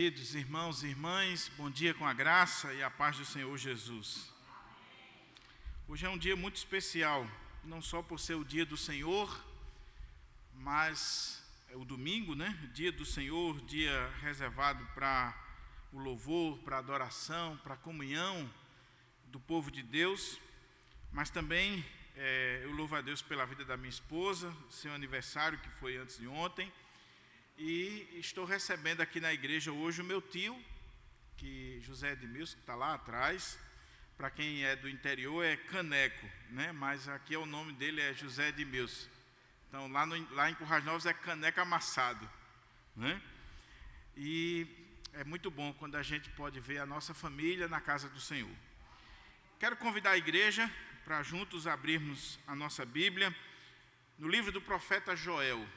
Queridos irmãos e irmãs, bom dia com a graça e a paz do Senhor Jesus. Hoje é um dia muito especial, não só por ser o dia do Senhor, mas é o domingo, né? Dia do Senhor, dia reservado para o louvor, para a adoração, para a comunhão do povo de Deus, mas também eu louvo a Deus pela vida da minha esposa, seu aniversário que foi antes de ontem. E estou recebendo aqui na igreja hoje o meu tio, José Edmilson, que está lá atrás. Para quem é do interior é Caneco, né? Mas aqui o nome dele é José Edmilson. Então lá em Currais Novos é Caneco Amassado, né? E é muito bom quando a gente pode ver a nossa família na casa do Senhor. Quero convidar a igreja para juntos abrirmos a nossa Bíblia no livro do profeta Joel.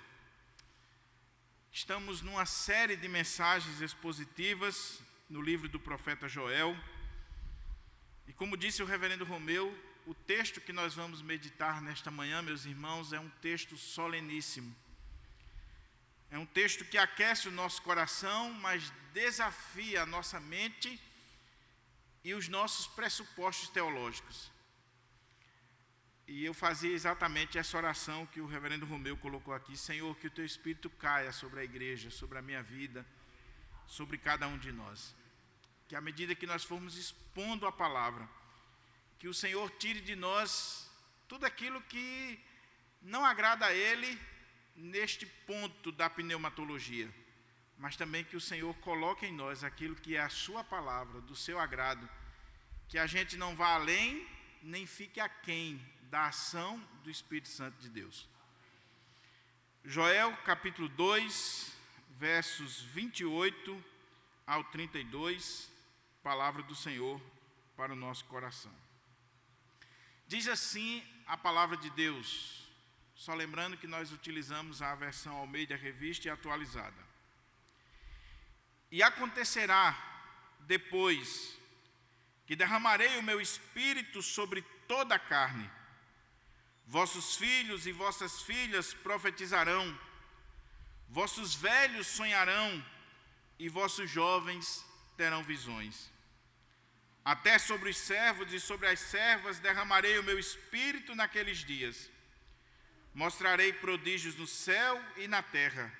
Estamos numa série de mensagens expositivas no livro do profeta Joel. E como disse o reverendo Romeu, o texto que nós vamos meditar nesta manhã, meus irmãos, é um texto soleníssimo. É um texto que aquece o nosso coração, mas desafia a nossa mente e os nossos pressupostos teológicos. E eu fazia exatamente essa oração que o reverendo Romeu colocou aqui: Senhor, que o Teu Espírito caia sobre a igreja, sobre a minha vida, sobre cada um de nós. Que à medida que nós formos expondo a palavra, que o Senhor tire de nós tudo aquilo que não agrada a Ele neste ponto da pneumatologia, mas também que o Senhor coloque em nós aquilo que é a Sua palavra, do Seu agrado, que a gente não vá além, nem fique aquém da ação do Espírito Santo de Deus. Joel capítulo 2, versos 28 ao 32, palavra do Senhor para o nosso coração. Diz assim a palavra de Deus, só lembrando que nós utilizamos a versão Almeida Revista e Atualizada. E acontecerá depois que derramarei o meu espírito sobre toda a carne. Vossos filhos e vossas filhas profetizarão, vossos velhos sonharão e vossos jovens terão visões. Até sobre os servos e sobre as servas derramarei o meu espírito naqueles dias. Mostrarei prodígios no céu e na terra,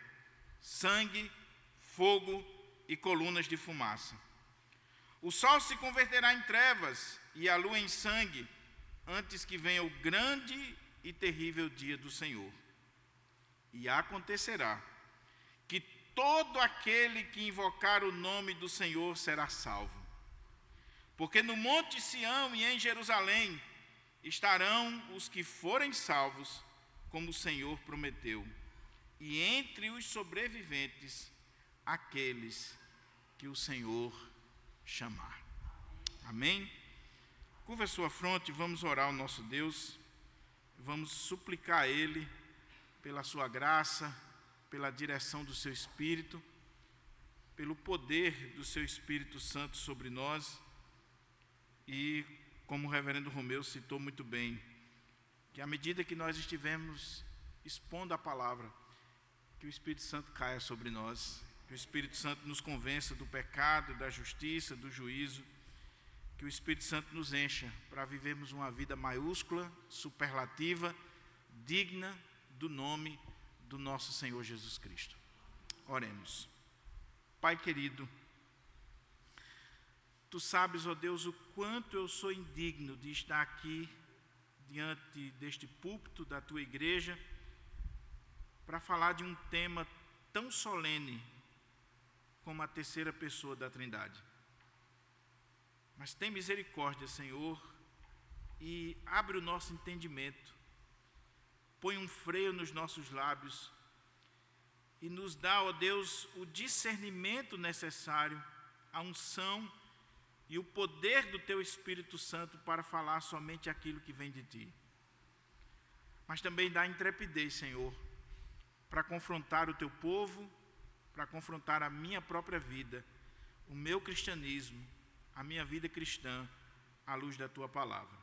sangue, fogo e colunas de fumaça. O sol se converterá em trevas e a lua em sangue, antes que venha o grande e terrível dia do Senhor. E acontecerá que todo aquele que invocar o nome do Senhor será salvo. Porque no monte Sião e em Jerusalém estarão os que forem salvos, como o Senhor prometeu. E entre os sobreviventes, aqueles que o Senhor chamar. Amém? Curva a sua fronte, vamos orar ao nosso Deus, vamos suplicar a Ele pela sua graça, pela direção do seu Espírito, pelo poder do seu Espírito Santo sobre nós, e como o reverendo Romeu citou muito bem, que à medida que nós estivermos expondo a palavra, que o Espírito Santo caia sobre nós, que o Espírito Santo nos convença do pecado, da justiça, do juízo, que o Espírito Santo nos encha para vivermos uma vida maiúscula, superlativa, digna do nome do nosso Senhor Jesus Cristo. Oremos. Pai querido, Tu sabes, ó Deus, o quanto eu sou indigno de estar aqui diante deste púlpito da Tua igreja para falar de um tema tão solene como a terceira pessoa da Trindade. Mas tem misericórdia, Senhor, e abre o nosso entendimento, põe um freio nos nossos lábios e nos dá, ó Deus, o discernimento necessário, a unção e o poder do Teu Espírito Santo para falar somente aquilo que vem de Ti. Mas também dá intrepidez, Senhor, para confrontar o Teu povo, para confrontar a minha própria vida, o meu cristianismo, a minha vida cristã, à luz da Tua palavra.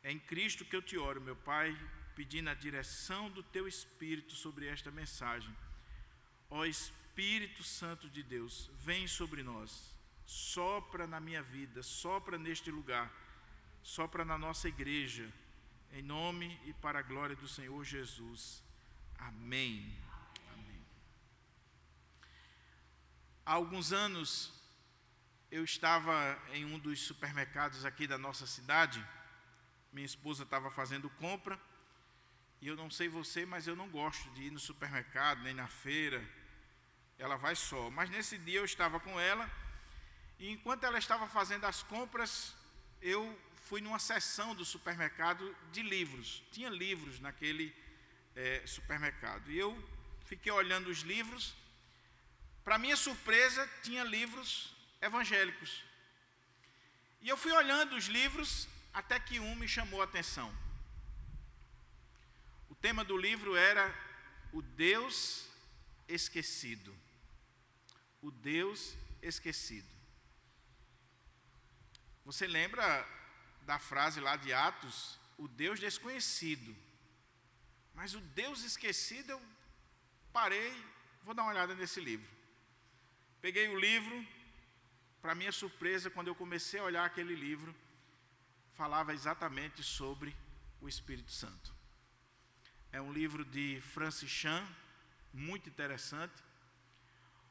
É em Cristo que eu te oro, meu Pai, pedindo a direção do Teu Espírito sobre esta mensagem. Ó Espírito Santo de Deus, vem sobre nós, sopra na minha vida, sopra neste lugar, sopra na nossa igreja, em nome e para a glória do Senhor Jesus. Amém. Amém. Há alguns anos, eu estava em um dos supermercados aqui da nossa cidade. Minha esposa estava fazendo compra, e eu não sei você, mas eu não gosto de ir no supermercado, nem na feira. Ela vai só. Mas nesse dia eu estava com ela, e enquanto ela estava fazendo as compras, eu fui numa seção do supermercado de livros. Tinha livros naquele supermercado. E eu fiquei olhando os livros. Para minha surpresa, tinha livros evangélicos. E eu fui olhando os livros, até que um me chamou a atenção. O tema do livro era o Deus esquecido. O Deus esquecido. Você lembra da frase lá de Atos? O Deus desconhecido. Mas o Deus esquecido, eu parei, vou dar uma olhada nesse livro. Peguei o livro, para minha surpresa, quando eu comecei a olhar aquele livro, falava exatamente sobre o Espírito Santo. É um livro de Francis Chan, muito interessante,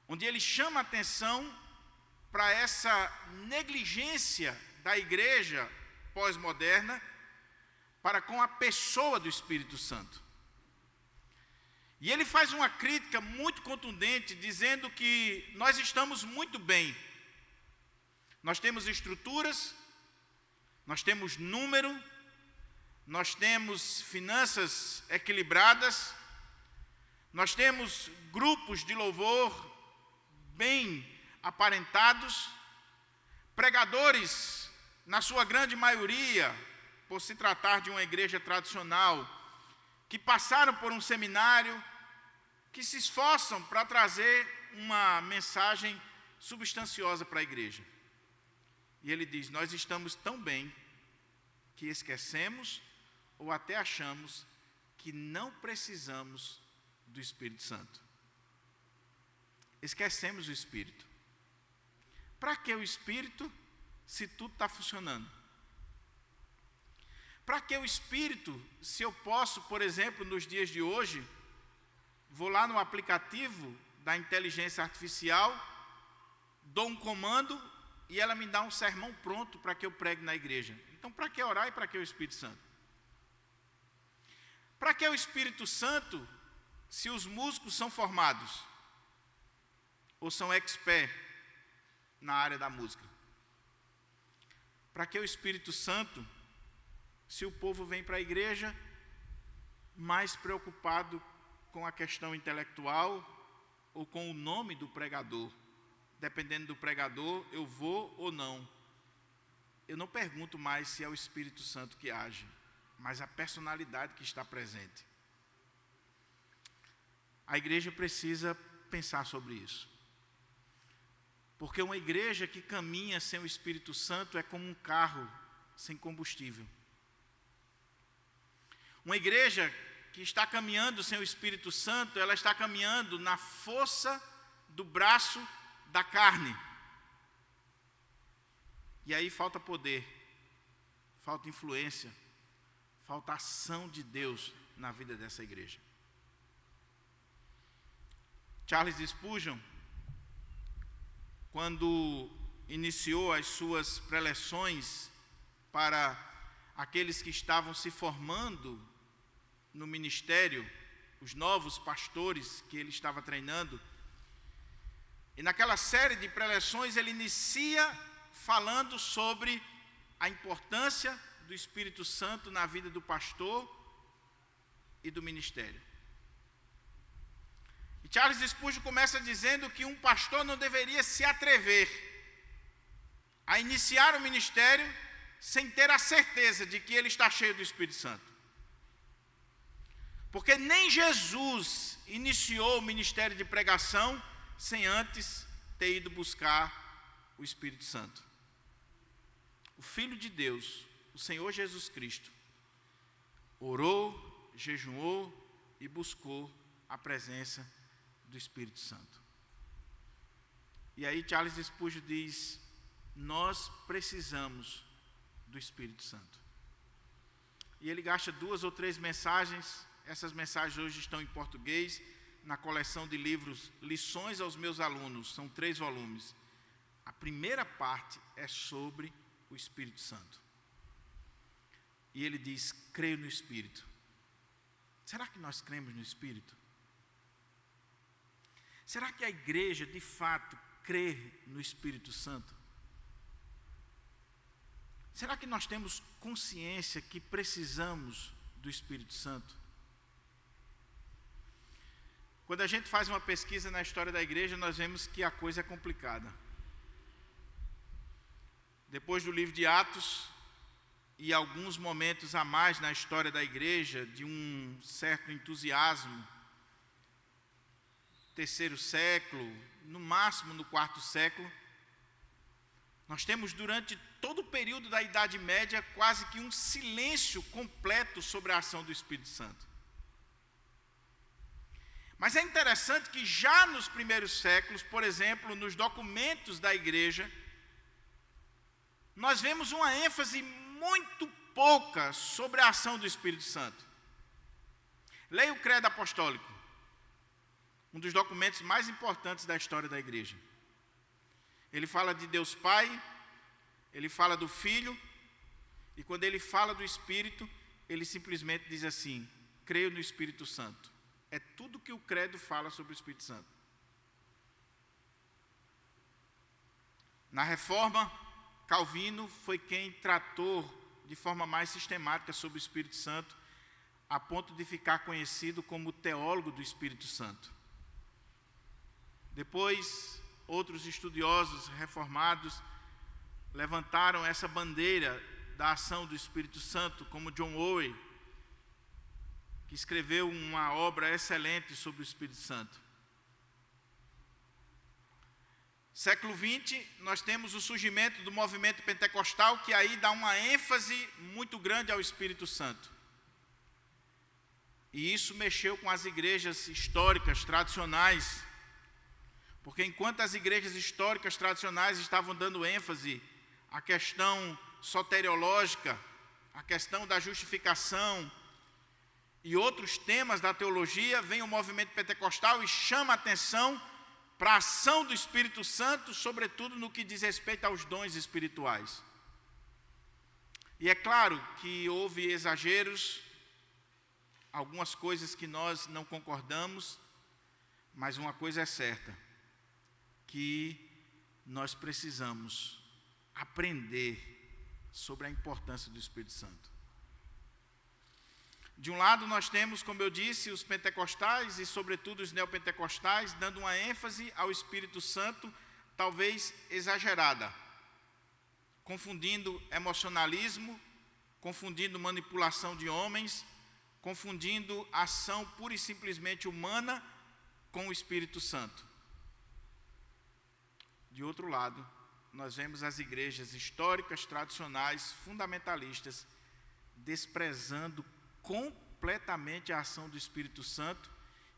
onde ele chama a atenção para essa negligência da igreja pós-moderna para com a pessoa do Espírito Santo. E ele faz uma crítica muito contundente, dizendo que nós estamos muito bem. Nós temos estruturas, nós temos número, nós temos finanças equilibradas, nós temos grupos de louvor bem aparentados, pregadores, na sua grande maioria, por se tratar de uma igreja tradicional, que passaram por um seminário, que se esforçam para trazer uma mensagem substanciosa para a igreja. E ele diz: nós estamos tão bem que esquecemos ou até achamos que não precisamos do Espírito Santo. Esquecemos o Espírito. Para que o Espírito, se tudo está funcionando? Para que o Espírito, se eu posso, por exemplo, nos dias de hoje, vou lá no aplicativo da inteligência artificial, dou um comando e ela me dá um sermão pronto para que eu pregue na igreja. Então, para que orar e para que o Espírito Santo? Para que o Espírito Santo, se os músicos são formados ou são expert na área da música? Para que o Espírito Santo, se o povo vem para a igreja mais preocupado com a questão intelectual ou com o nome do pregador? Dependendo do pregador, eu vou ou não. Eu não pergunto mais se é o Espírito Santo que age, mas a personalidade que está presente. A igreja precisa pensar sobre isso. Porque uma igreja que caminha sem o Espírito Santo é como um carro sem combustível. Uma igreja que está caminhando sem o Espírito Santo, ela está caminhando na força do braço da carne. E aí falta poder, falta influência, falta ação de Deus na vida dessa igreja. Charles Spurgeon, quando iniciou as suas preleções para aqueles que estavam se formando no ministério, os novos pastores que ele estava treinando, e naquela série de preleções ele inicia falando sobre a importância do Espírito Santo na vida do pastor e do ministério. E Charles Spurgeon começa dizendo que um pastor não deveria se atrever a iniciar o ministério sem ter a certeza de que ele está cheio do Espírito Santo. Porque nem Jesus iniciou o ministério de pregação sem antes ter ido buscar o Espírito Santo. O Filho de Deus, o Senhor Jesus Cristo, orou, jejuou e buscou a presença do Espírito Santo. E aí Charles Spurgeon diz: nós precisamos do Espírito Santo. E ele gasta 2 ou 3 mensagens. Essas mensagens hoje estão em português, na coleção de livros Lições aos Meus Alunos. São 3 volumes. A primeira parte é sobre o Espírito Santo. E ele diz: creio no Espírito. Será que nós cremos no Espírito? Será que a igreja, de fato, crê no Espírito Santo? Será que nós temos consciência que precisamos do Espírito Santo? Quando a gente faz uma pesquisa na história da igreja, nós vemos que a coisa é complicada. Depois do livro de Atos, e alguns momentos a mais na história da igreja, de um certo entusiasmo, 3º século, no máximo no 4º século, nós temos durante todo o período da Idade Média quase que um silêncio completo sobre a ação do Espírito Santo. Mas é interessante que já nos primeiros séculos, por exemplo, nos documentos da igreja, nós vemos uma ênfase muito pouca sobre a ação do Espírito Santo. Leia o Credo Apostólico, um dos documentos mais importantes da história da igreja. Ele fala de Deus Pai, ele fala do Filho, e quando ele fala do Espírito, ele simplesmente diz assim: creio no Espírito Santo. É tudo que o credo fala sobre o Espírito Santo. Na Reforma, Calvino foi quem tratou de forma mais sistemática sobre o Espírito Santo, a ponto de ficar conhecido como teólogo do Espírito Santo. Depois, outros estudiosos reformados levantaram essa bandeira da ação do Espírito Santo, como John Owen, que escreveu uma obra excelente sobre o Espírito Santo. Século XX, nós temos o surgimento do movimento pentecostal, que aí dá uma ênfase muito grande ao Espírito Santo. E isso mexeu com as igrejas históricas, tradicionais, porque enquanto as igrejas históricas tradicionais estavam dando ênfase à questão soteriológica, à questão da justificação e outros temas da teologia, vem o movimento pentecostal e chama a atenção para a ação do Espírito Santo, sobretudo no que diz respeito aos dons espirituais. E é claro que houve exageros, algumas coisas que nós não concordamos, mas uma coisa é certa, que nós precisamos aprender sobre a importância do Espírito Santo. De um lado nós temos, como eu disse, os pentecostais e sobretudo os neopentecostais, dando uma ênfase ao Espírito Santo, talvez exagerada, confundindo emocionalismo, confundindo manipulação de homens, confundindo ação pura e simplesmente humana com o Espírito Santo. De outro lado, nós vemos as igrejas históricas, tradicionais, fundamentalistas, desprezando completamente a ação do Espírito Santo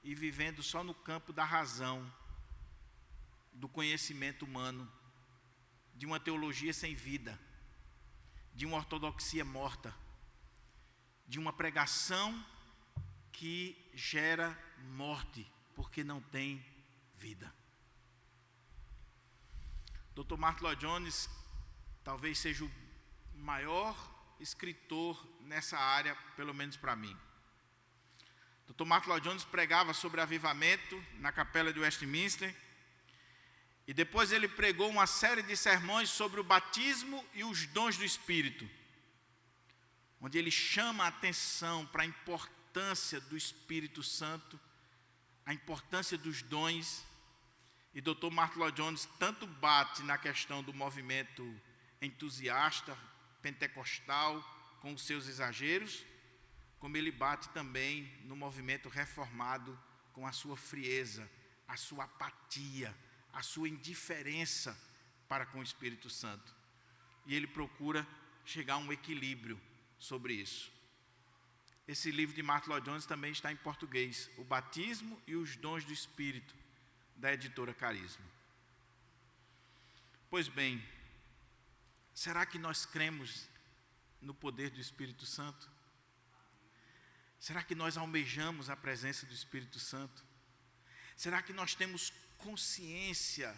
e vivendo só no campo da razão, do conhecimento humano, de uma teologia sem vida, de uma ortodoxia morta, de uma pregação que gera morte, porque não tem vida. Dr. Martyn Lloyd-Jones talvez seja o maior escritor nessa área, pelo menos para mim. Dr. Martyn Lloyd-Jones pregava sobre avivamento na capela de Westminster, e depois ele pregou uma série de sermões sobre o batismo e os dons do Espírito, onde ele chama a atenção para a importância do Espírito Santo, a importância dos dons. E Dr. Martyn Lloyd-Jones tanto bate na questão do movimento entusiasta, pentecostal, com os seus exageros, como ele bate também no movimento reformado com a sua frieza, a sua apatia, a sua indiferença para com o Espírito Santo. E ele procura chegar a um equilíbrio sobre isso. Esse livro de Martyn Lloyd-Jones também está em português, O Batismo e os Dons do Espírito, da editora Carisma. Pois bem, será que nós cremos no poder do Espírito Santo? Será que nós almejamos a presença do Espírito Santo? Será que nós temos consciência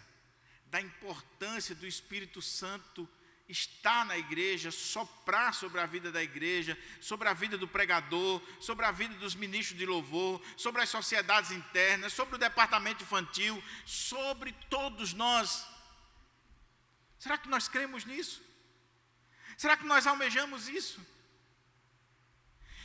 da importância do Espírito Santo estar na igreja, soprar sobre a vida da igreja, sobre a vida do pregador, sobre a vida dos ministros de louvor, sobre as sociedades internas, sobre o departamento infantil, sobre todos nós? Será que nós cremos nisso? Será que nós almejamos isso?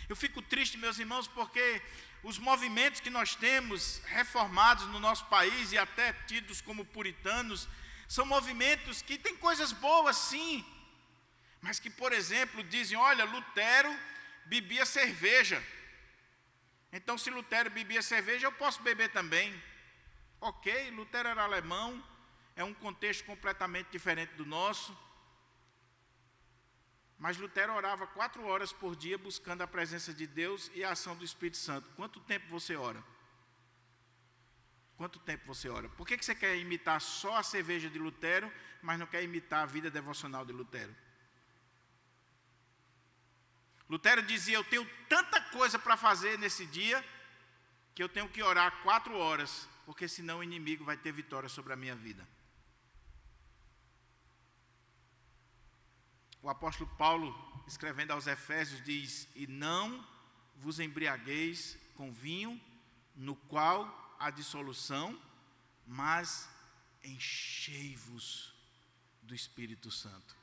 Eu fico triste, meus irmãos, porque os movimentos que nós temos reformados no nosso país e até tidos como puritanos, são movimentos que têm coisas boas, sim, mas que, por exemplo, dizem, olha, Lutero bebia cerveja, então se Lutero bebia cerveja, eu posso beber também. Ok, Lutero era alemão, é um contexto completamente diferente do nosso, mas Lutero orava 4 horas por dia buscando a presença de Deus e a ação do Espírito Santo. Quanto tempo você ora? Quanto tempo você ora? Por que você quer imitar só a cerveja de Lutero, mas não quer imitar a vida devocional de Lutero? Lutero dizia, eu tenho tanta coisa para fazer nesse dia, que eu tenho que orar 4 horas, porque senão o inimigo vai ter vitória sobre a minha vida. O apóstolo Paulo, escrevendo aos Efésios, diz, e não vos embriagueis com vinho, no qual há dissolução, mas enchei-vos do Espírito Santo.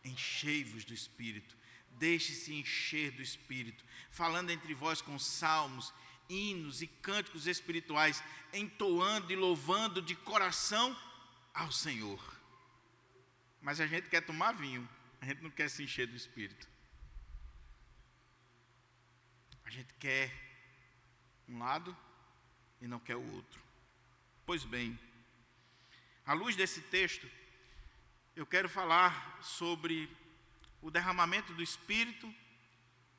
Enchei-vos do Espírito. Deixe-se encher do Espírito, falando entre vós com salmos, hinos e cânticos espirituais, entoando e louvando de coração ao Senhor. Mas a gente quer tomar vinho, a gente não quer se encher do Espírito. A gente quer um lado e não quer o outro. Pois bem, à luz desse texto, eu quero falar sobre o derramamento do Espírito,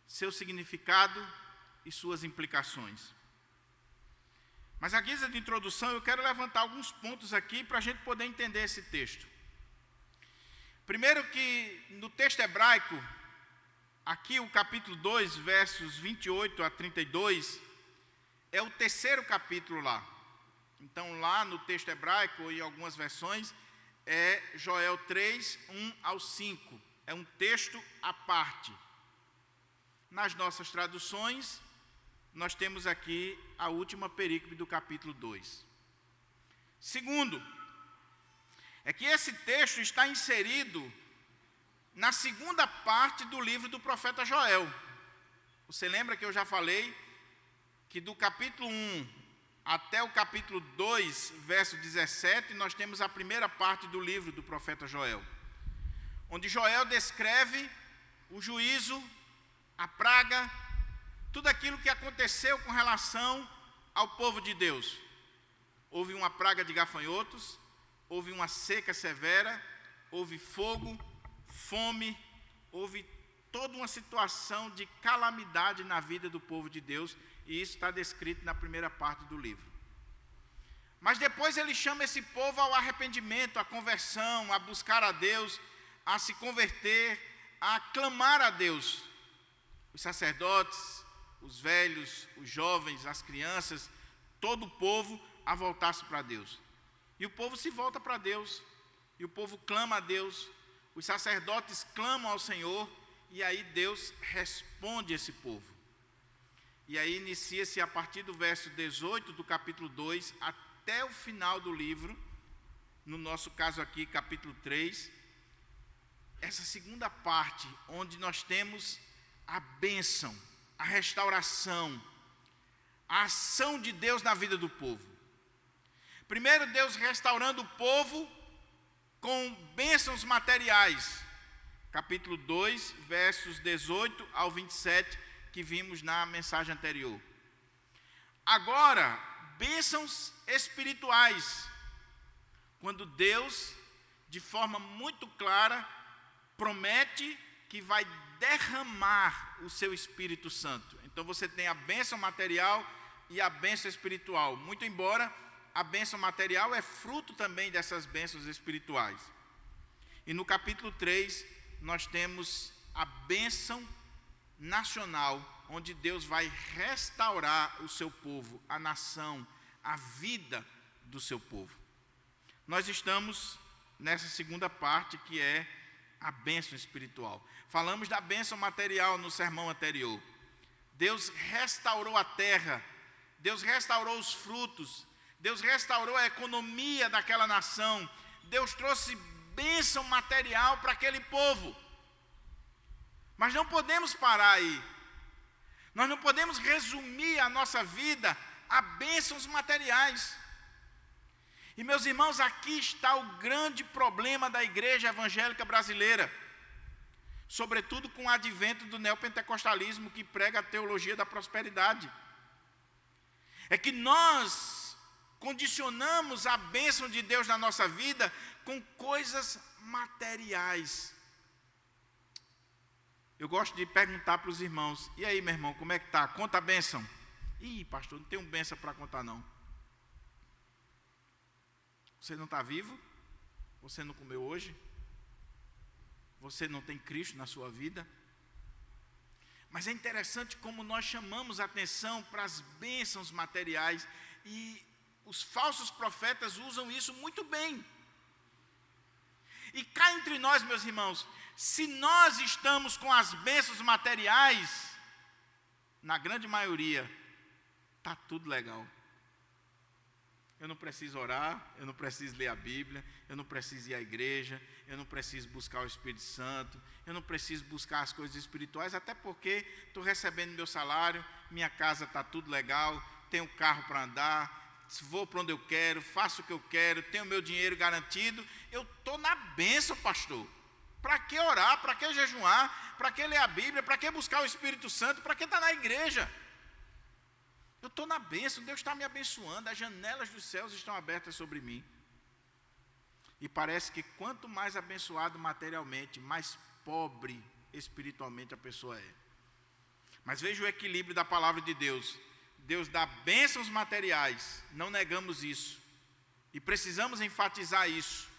seu significado e suas implicações. Mas à guisa de introdução, eu quero levantar alguns pontos aqui para a gente poder entender esse texto. Primeiro que no texto hebraico, aqui o capítulo 2, versos 28 a 32, é o terceiro capítulo lá. Então lá no texto hebraico, em algumas versões, é Joel 3, 1 ao 5. É um texto à parte. Nas nossas traduções, nós temos aqui a última perícope do capítulo 2. Segundo, é que esse texto está inserido na segunda parte do livro do profeta Joel. Você lembra que eu já falei que do capítulo 1 até o capítulo 2, verso 17, nós temos a primeira parte do livro do profeta Joel, onde Joel descreve o juízo, a praga, tudo aquilo que aconteceu com relação ao povo de Deus. Houve uma praga de gafanhotos, houve uma seca severa, houve fogo, fome, houve toda uma situação de calamidade na vida do povo de Deus, e isso está descrito na primeira parte do livro. Mas depois ele chama esse povo ao arrependimento, à conversão, a buscar a Deus, a se converter, a clamar a Deus. Os sacerdotes, os velhos, os jovens, as crianças, todo o povo a voltar-se para Deus. E o povo se volta para Deus, e o povo clama a Deus, os sacerdotes clamam ao Senhor, e aí Deus responde esse povo. E aí inicia-se a partir do verso 18 do capítulo 2 até o final do livro, no nosso caso aqui, capítulo 3, essa segunda parte, onde nós temos a bênção, a restauração, a ação de Deus na vida do povo. Primeiro, Deus restaurando o povo com bênçãos materiais. Capítulo 2, versos 18 ao 27, que vimos na mensagem anterior. Agora, bênçãos espirituais, quando Deus, de forma muito clara, promete que vai derramar o seu Espírito Santo. Então você tem a bênção material e a bênção espiritual. Muito embora a bênção material é fruto também dessas bênçãos espirituais. E no capítulo 3, nós temos a bênção nacional, onde Deus vai restaurar o seu povo, a nação, a vida do seu povo. Nós estamos nessa segunda parte, que é a bênção espiritual. Falamos da bênção material no sermão anterior. Deus restaurou a terra, Deus restaurou os frutos, Deus restaurou a economia daquela nação, Deus trouxe bênção material para aquele povo. Mas não podemos parar aí. Nós não podemos resumir a nossa vida a bênçãos materiais. E meus irmãos, aqui está o grande problema da igreja evangélica brasileira, sobretudo com o advento do neopentecostalismo, que prega a teologia da prosperidade. É que nós condicionamos a bênção de Deus na nossa vida com coisas materiais. Eu gosto de perguntar para os irmãos: e aí, meu irmão, como é que está? Conta a bênção. Ih, pastor, não tenho bênção para contar não. Você não está vivo? Você não comeu hoje? Você não tem Cristo na sua vida? Mas é interessante como nós chamamos a atenção para as bênçãos materiais, e os falsos profetas usam isso muito bem. E cá entre nós, meus irmãos, se nós estamos com as bênçãos materiais, na grande maioria, está tudo legal. Eu não preciso orar, eu não preciso ler a Bíblia, eu não preciso ir à igreja, eu não preciso buscar o Espírito Santo, eu não preciso buscar as coisas espirituais, até porque estou recebendo meu salário, minha casa está tudo legal, tenho carro para andar, vou para onde eu quero, faço o que eu quero, tenho meu dinheiro garantido, eu estou na bênção, pastor. Para que orar, para que jejuar, para que ler a Bíblia, para que buscar o Espírito Santo, para que estar na igreja? Eu estou na bênção, Deus está me abençoando, as janelas dos céus estão abertas sobre mim. E parece que quanto mais abençoado materialmente, mais pobre espiritualmente a pessoa é. Mas veja o equilíbrio da palavra de Deus. Deus dá bênçãos materiais, não negamos isso. E precisamos enfatizar isso.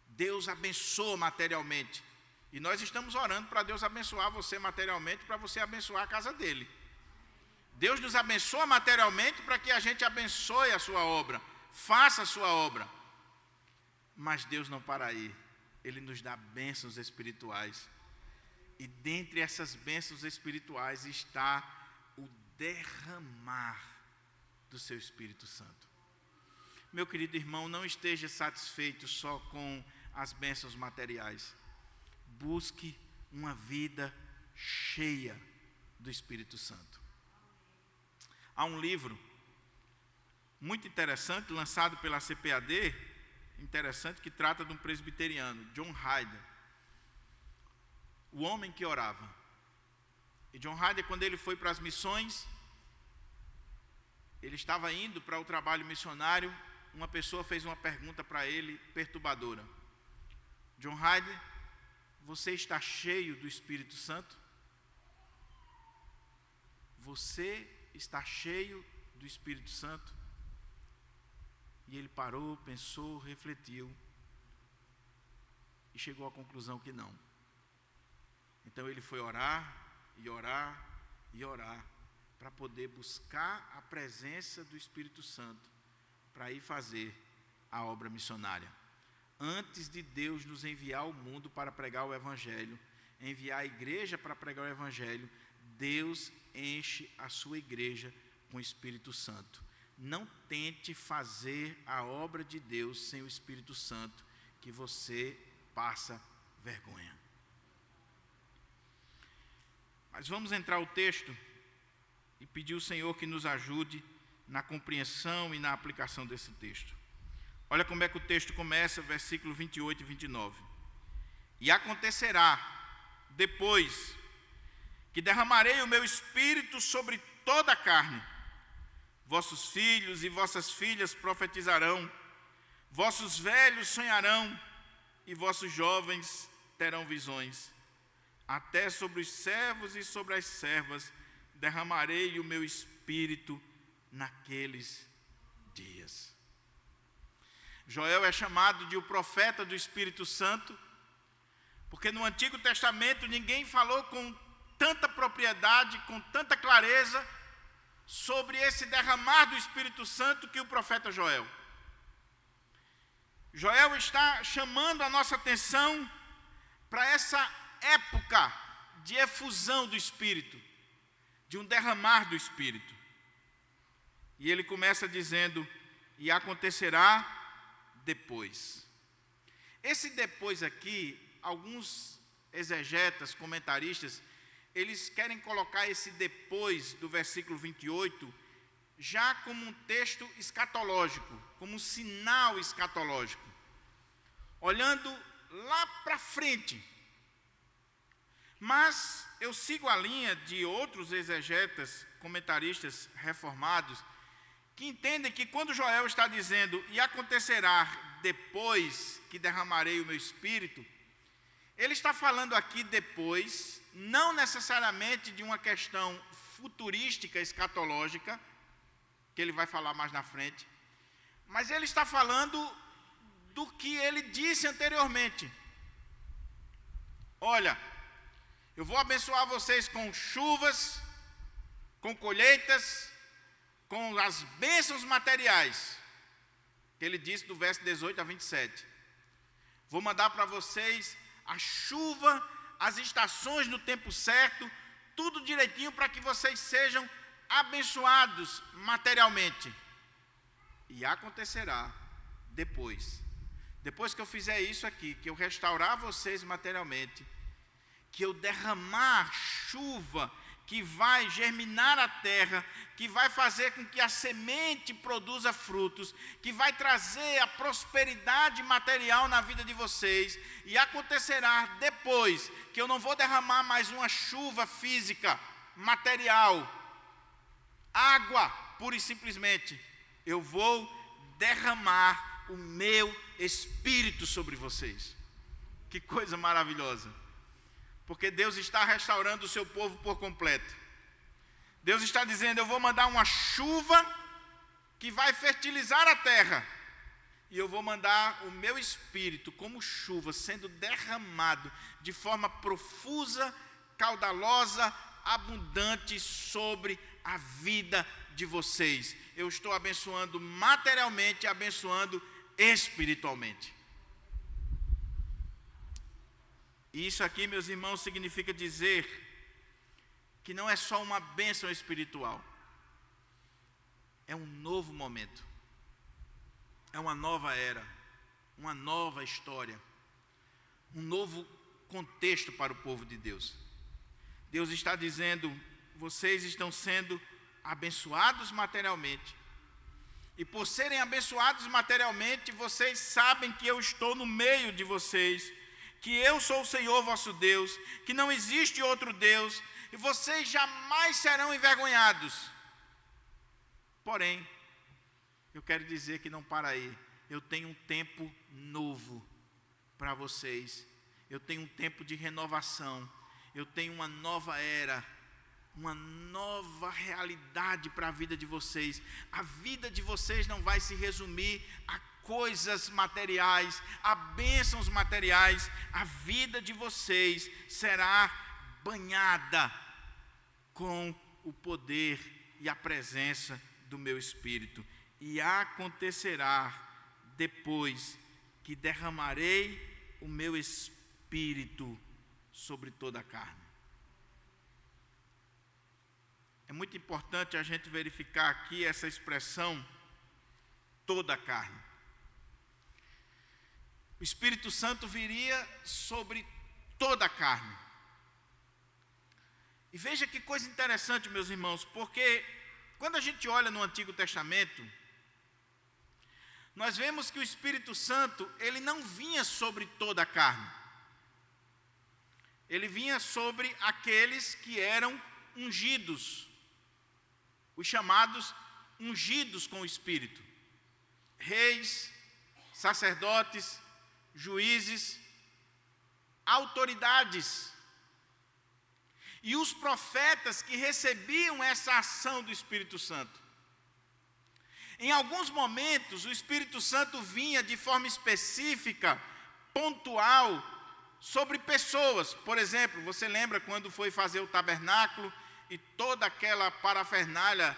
Deus abençoa materialmente. E nós estamos orando para Deus abençoar você materialmente, para você abençoar a casa dele. Deus nos abençoa materialmente para que a gente abençoe a sua obra, faça a sua obra. Mas Deus não para aí, Ele nos dá bênçãos espirituais. E dentre essas bênçãos espirituais está o derramar do seu Espírito Santo. Meu querido irmão, não esteja satisfeito só com as bênçãos materiais. Busque uma vida cheia do Espírito Santo. Há um livro muito interessante, lançado pela CPAD, interessante, que trata de um presbiteriano, John Hyder, o homem que orava. E John Hyder, quando ele foi para as missões, ele estava indo para o trabalho missionário, uma pessoa fez uma pergunta para ele, perturbadora: John Hyder, você está cheio do Espírito Santo? Você está cheio do Espírito Santo? E ele parou, pensou, refletiu e chegou à conclusão que não. Então ele foi orar e orar e orar para poder buscar a presença do Espírito Santo para ir fazer a obra missionária. Antes de Deus nos enviar ao mundo para pregar o Evangelho, enviar a igreja para pregar o Evangelho, Deus enche a sua igreja com o Espírito Santo. Não tente fazer a obra de Deus sem o Espírito Santo, que você passa vergonha. Mas vamos entrar ao texto e pedir ao Senhor que nos ajude na compreensão e na aplicação desse texto. Olha como é que o texto começa, versículo 28 e 29. E acontecerá depois que derramarei o meu espírito sobre toda a carne. Vossos filhos e vossas filhas profetizarão, vossos velhos sonharão e vossos jovens terão visões. Até sobre os servos e sobre as servas derramarei o meu espírito naqueles dias. Joel é chamado de o profeta do Espírito Santo, porque no Antigo Testamento ninguém falou com tanta propriedade, com tanta clareza sobre esse derramar do Espírito Santo que o profeta Joel. Joel está chamando a nossa atenção para essa época de efusão do Espírito, de um derramar do Espírito. E ele começa dizendo: e acontecerá depois. Esse depois aqui, alguns exegetas, comentaristas, eles querem colocar esse depois do versículo 28 já como um texto escatológico, como um sinal escatológico, olhando lá para frente. Mas eu sigo a linha de outros exegetas, comentaristas reformados, que entendem que quando Joel está dizendo, e acontecerá depois que derramarei o meu espírito, ele está falando aqui depois, não necessariamente de uma questão futurística, escatológica, que ele vai falar mais na frente, mas ele está falando do que ele disse anteriormente. Olha, eu vou abençoar vocês com chuvas, com colheitas, com as bênçãos materiais, que ele disse do verso 18 a 27. Vou mandar para vocês a chuva, as estações no tempo certo, tudo direitinho para que vocês sejam abençoados materialmente. E acontecerá depois que eu fizer isso aqui, que eu restaurar vocês materialmente, que eu derramar chuva que vai germinar a terra, que vai fazer com que a semente produza frutos, que vai trazer a prosperidade material na vida de vocês. E acontecerá depois que eu não vou derramar mais uma chuva física, material, água, pura e simplesmente. Eu vou derramar o meu Espírito sobre vocês. Que coisa maravilhosa. Porque Deus está restaurando o seu povo por completo. Deus está dizendo: eu vou mandar uma chuva que vai fertilizar a terra. E eu vou mandar o meu Espírito como chuva, sendo derramado de forma profusa, caudalosa, abundante sobre a vida de vocês. Eu estou abençoando materialmente, abençoando espiritualmente. E isso aqui, meus irmãos, significa dizer que não é só uma bênção espiritual. É um novo momento. É uma nova era. Uma nova história. Um novo contexto para o povo de Deus. Deus está dizendo: vocês estão sendo abençoados materialmente. E por serem abençoados materialmente, vocês sabem que eu estou no meio de vocês, que eu sou o Senhor vosso Deus, que não existe outro Deus, e vocês jamais serão envergonhados. Porém, eu quero dizer que não para aí. Eu tenho um tempo novo para vocês. Eu tenho um tempo de renovação. Eu tenho uma nova era, uma nova realidade para a vida de vocês. A vida de vocês não vai se resumir a coisas materiais, a bênçãos materiais. A vida de vocês será banhada com o poder e a presença do meu Espírito. E acontecerá depois que derramarei o meu Espírito sobre toda a carne. É muito importante a gente verificar aqui essa expressão, toda a carne. O Espírito Santo viria sobre toda a carne. E veja que coisa interessante, meus irmãos, porque quando a gente olha no Antigo Testamento, nós vemos que o Espírito Santo, ele não vinha sobre toda a carne. Ele vinha sobre aqueles que eram ungidos, os chamados ungidos com o Espírito. Reis, sacerdotes, juízes, autoridades. E os profetas que recebiam essa ação do Espírito Santo. Em alguns momentos, o Espírito Santo vinha de forma específica, pontual, sobre pessoas. Por exemplo, você lembra quando foi fazer o tabernáculo e toda aquela parafernália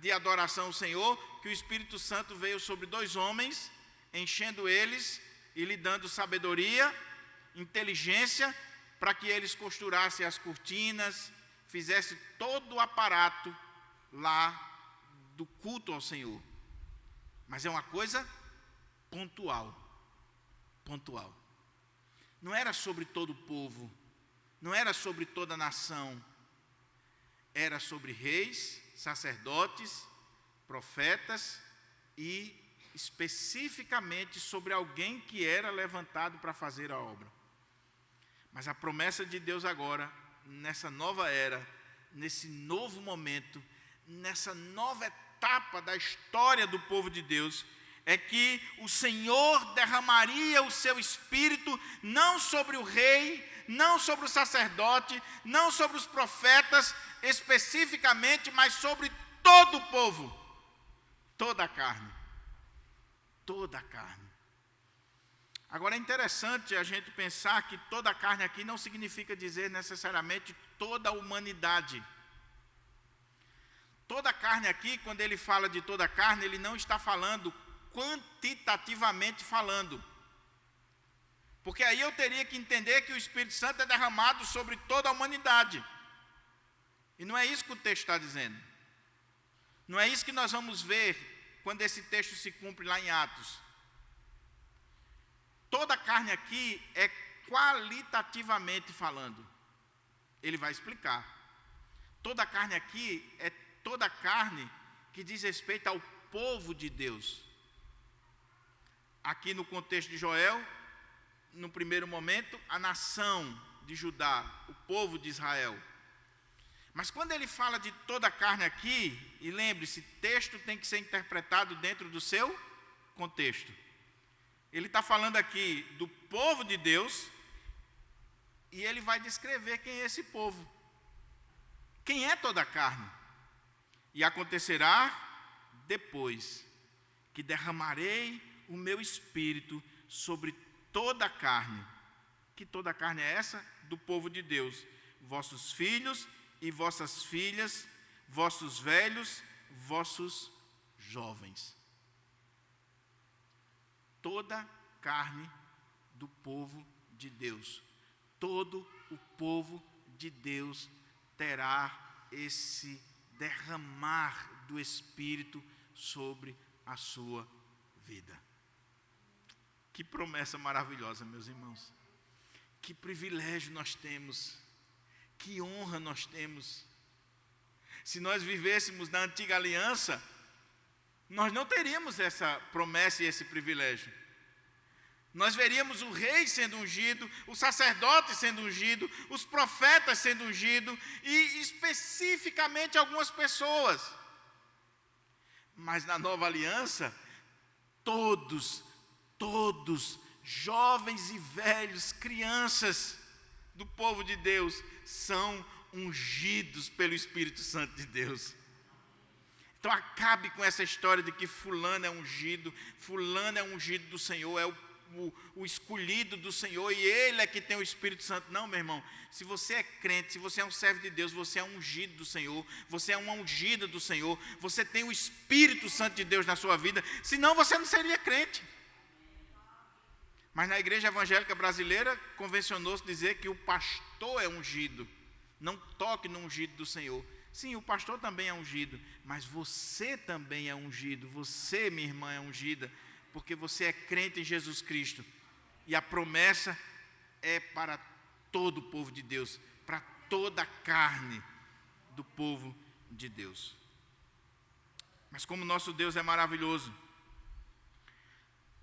de adoração ao Senhor, que o Espírito Santo veio sobre 2 homens, enchendo eles e lhe dando sabedoria, inteligência, para que eles costurassem as cortinas, fizessem todo o aparato lá do culto ao Senhor. Mas é uma coisa pontual. Pontual. Não era sobre todo o povo, não era sobre toda a nação. Era sobre reis, sacerdotes, profetas e especificamente sobre alguém que era levantado para fazer a obra. Mas a promessa de Deus agora, nessa nova era, nesse novo momento, nessa nova etapa da história do povo de Deus, é que o Senhor derramaria o seu Espírito não sobre o rei, não sobre o sacerdote, não sobre os profetas especificamente, mas sobre todo o povo, toda a carne. Toda a carne. Agora é interessante a gente pensar que toda a carne aqui não significa dizer necessariamente toda a humanidade. Toda a carne aqui, quando ele fala de toda a carne, ele não está falando quantitativamente falando. Porque aí eu teria que entender que o Espírito Santo é derramado sobre toda a humanidade. E não é isso que o texto está dizendo. Não é isso que nós vamos ver quando esse texto se cumpre lá em Atos. Toda a carne aqui é qualitativamente falando. Ele vai explicar. Toda a carne aqui é toda a carne que diz respeito ao povo de Deus. Aqui no contexto de Joel, no primeiro momento, a nação de Judá, o povo de Israel. Mas quando ele fala de toda a carne aqui, e lembre-se, texto tem que ser interpretado dentro do seu contexto. Ele está falando aqui do povo de Deus, e ele vai descrever quem é esse povo. Quem é toda a carne? E acontecerá depois que derramarei o meu Espírito sobre toda a carne. Que toda a carne é essa? Do povo de Deus. Vossos filhos e vossas filhas, vossos velhos, vossos jovens. Toda carne do povo de Deus. Todo o povo de Deus terá esse derramar do Espírito sobre a sua vida. Que promessa maravilhosa, meus irmãos. Que privilégio nós temos. Que honra nós temos. Se nós vivêssemos na antiga aliança, nós não teríamos essa promessa e esse privilégio. Nós veríamos o rei sendo ungido, o sacerdote sendo ungido, os profetas sendo ungidos e especificamente algumas pessoas. Mas na nova aliança, todos, jovens e velhos, crianças do povo de Deus, são ungidos pelo Espírito Santo de Deus. Então acabe com essa história de que fulano é ungido do Senhor, é o escolhido do Senhor, e ele é que tem o Espírito Santo. Não, meu irmão, se você é crente, se você é um servo de Deus, você é ungido do Senhor, você é uma ungida do Senhor, você tem o Espírito Santo de Deus na sua vida, senão você não seria crente. Mas na igreja evangélica brasileira, convencionou-se dizer que o pastor é ungido. Não toque no ungido do Senhor. Sim, o pastor também é ungido, mas você também é ungido. Você, minha irmã, é ungida, porque você é crente em Jesus Cristo. E a promessa é para todo o povo de Deus, para toda a carne do povo de Deus. Mas como nosso Deus é maravilhoso,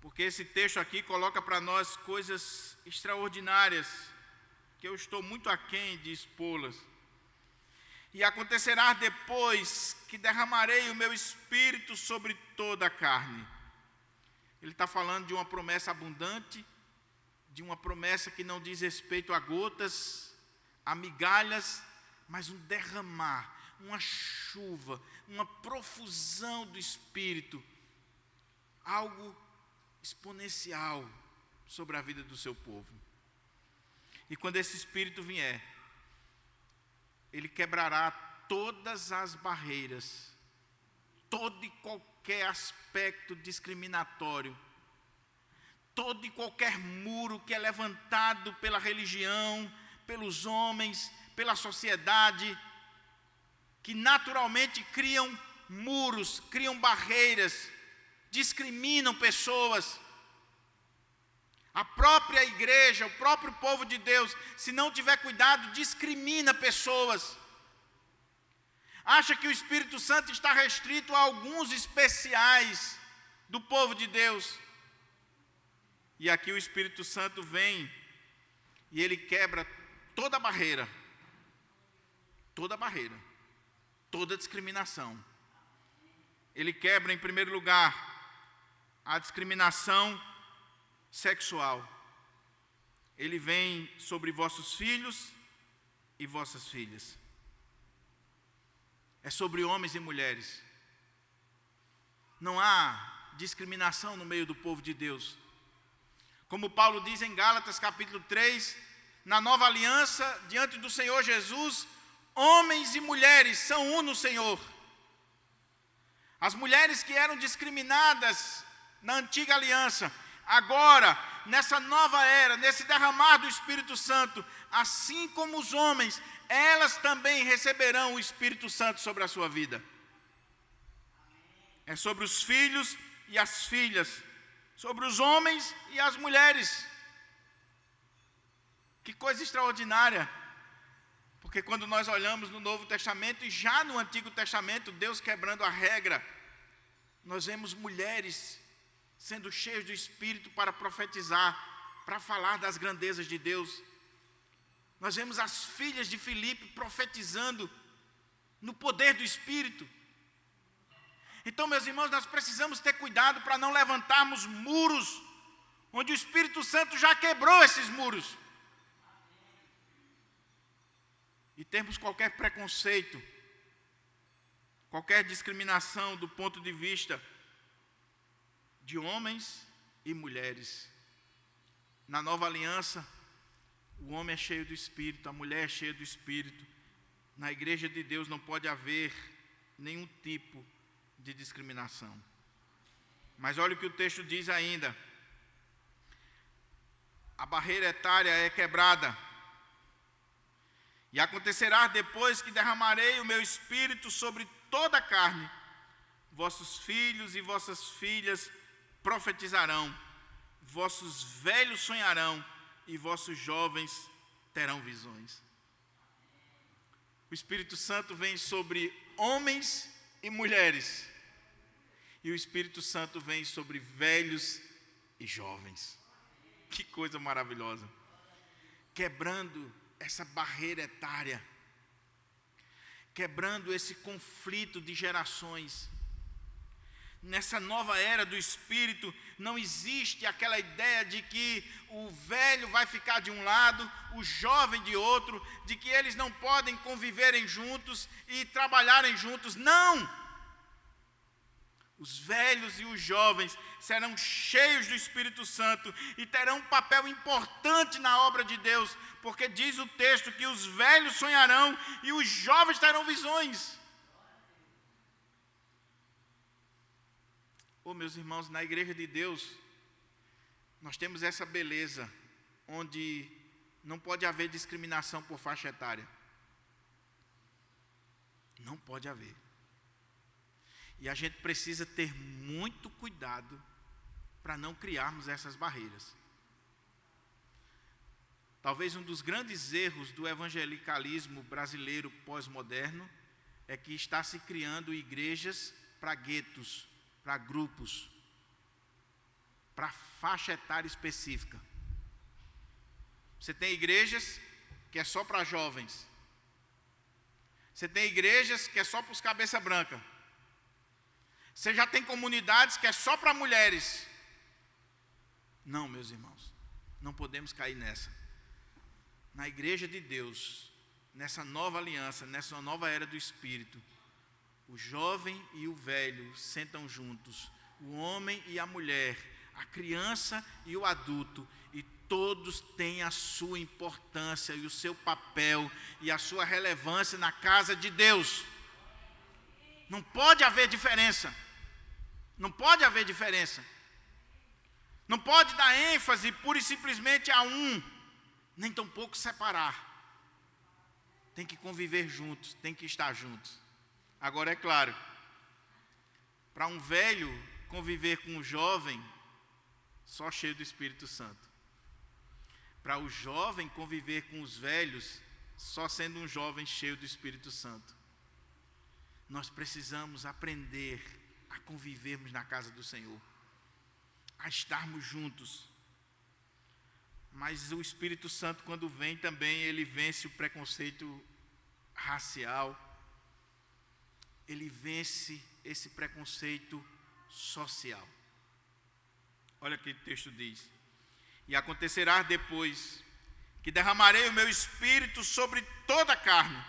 porque esse texto aqui coloca para nós coisas extraordinárias, que eu estou muito aquém de expô-las. E acontecerá depois que derramarei o meu Espírito sobre toda a carne. Ele está falando de uma promessa abundante, de uma promessa que não diz respeito a gotas, a migalhas, mas um derramar, uma chuva, uma profusão do Espírito algo exponencial sobre a vida do seu povo. E quando esse Espírito vier, ele quebrará todas as barreiras, todo e qualquer aspecto discriminatório, todo e qualquer muro que é levantado pela religião, pelos homens, pela sociedade, que naturalmente criam muros, criam barreiras, discriminam pessoas. A própria igreja, o próprio povo de Deus, se não tiver cuidado, discrimina pessoas. Acha que o Espírito Santo está restrito a alguns especiais do povo de Deus. E aqui o Espírito Santo vem e ele quebra toda barreira, toda discriminação. Ele quebra, em primeiro lugar, a discriminação sexual. Ele vem sobre vossos filhos e vossas filhas. É sobre homens e mulheres. Não há discriminação no meio do povo de Deus. Como Paulo diz em Gálatas capítulo 3, na nova aliança, diante do Senhor Jesus, homens e mulheres são um no Senhor. As mulheres que eram discriminadas na antiga aliança, agora, nessa nova era, nesse derramar do Espírito Santo, assim como os homens, elas também receberão o Espírito Santo sobre a sua vida. É sobre os filhos e as filhas, sobre os homens e as mulheres. Que coisa extraordinária. Porque quando nós olhamos no Novo Testamento e já no Antigo Testamento, Deus quebrando a regra, nós vemos mulheres sendo cheias do Espírito para profetizar, para falar das grandezas de Deus. Nós vemos as filhas de Filipe profetizando no poder do Espírito. Então, meus irmãos, nós precisamos ter cuidado para não levantarmos muros, onde o Espírito Santo já quebrou esses muros. E termos qualquer preconceito, qualquer discriminação do ponto de vista de homens e mulheres. Na nova aliança, o homem é cheio do Espírito, a mulher é cheia do Espírito. Na igreja de Deus não pode haver nenhum tipo de discriminação. Mas olha o que o texto diz ainda. A barreira etária é quebrada. E acontecerá depois que derramarei o meu Espírito sobre toda a carne. Vossos filhos e vossas filhas profetizarão, vossos velhos sonharão e vossos jovens terão visões. O Espírito Santo vem sobre homens e mulheres, e o Espírito Santo vem sobre velhos e jovens. Que coisa maravilhosa. Quebrando essa barreira etária, quebrando esse conflito de gerações. Nessa nova era do Espírito, não existe aquela ideia de que o velho vai ficar de um lado, o jovem de outro, de que eles não podem conviverem juntos e trabalharem juntos. Não! Os velhos e os jovens serão cheios do Espírito Santo e terão um papel importante na obra de Deus, porque diz o texto que os velhos sonharão e os jovens terão visões. Oh, meus irmãos, na igreja de Deus, nós temos essa beleza, onde não pode haver discriminação por faixa etária. Não pode haver. E a gente precisa ter muito cuidado para não criarmos essas barreiras. Talvez um dos grandes erros do evangelicalismo brasileiro pós-moderno é que está se criando igrejas para guetos, para grupos, para faixa etária específica. Você tem igrejas que é só para jovens. Você tem igrejas que é só para os cabeça branca. Você já tem comunidades que é só para mulheres. Não, meus irmãos, não podemos cair nessa. Na igreja de Deus, nessa nova aliança, nessa nova era do Espírito, o jovem e o velho sentam juntos, o homem e a mulher, a criança e o adulto, e todos têm a sua importância e o seu papel e a sua relevância na casa de Deus. Não pode haver diferença. Não pode haver diferença. Não pode dar ênfase pura e simplesmente a um, nem tampouco separar. Tem que conviver juntos, tem que estar juntos. Agora é claro, para um velho conviver com um jovem, só cheio do Espírito Santo. Para o jovem conviver com os velhos, só sendo um jovem cheio do Espírito Santo. Nós precisamos aprender a convivermos na casa do Senhor, a estarmos juntos. Mas o Espírito Santo, quando vem também, ele vence o preconceito racial, ele vence esse preconceito social. Olha o que o texto diz: e acontecerá depois que derramarei o meu espírito sobre toda a carne.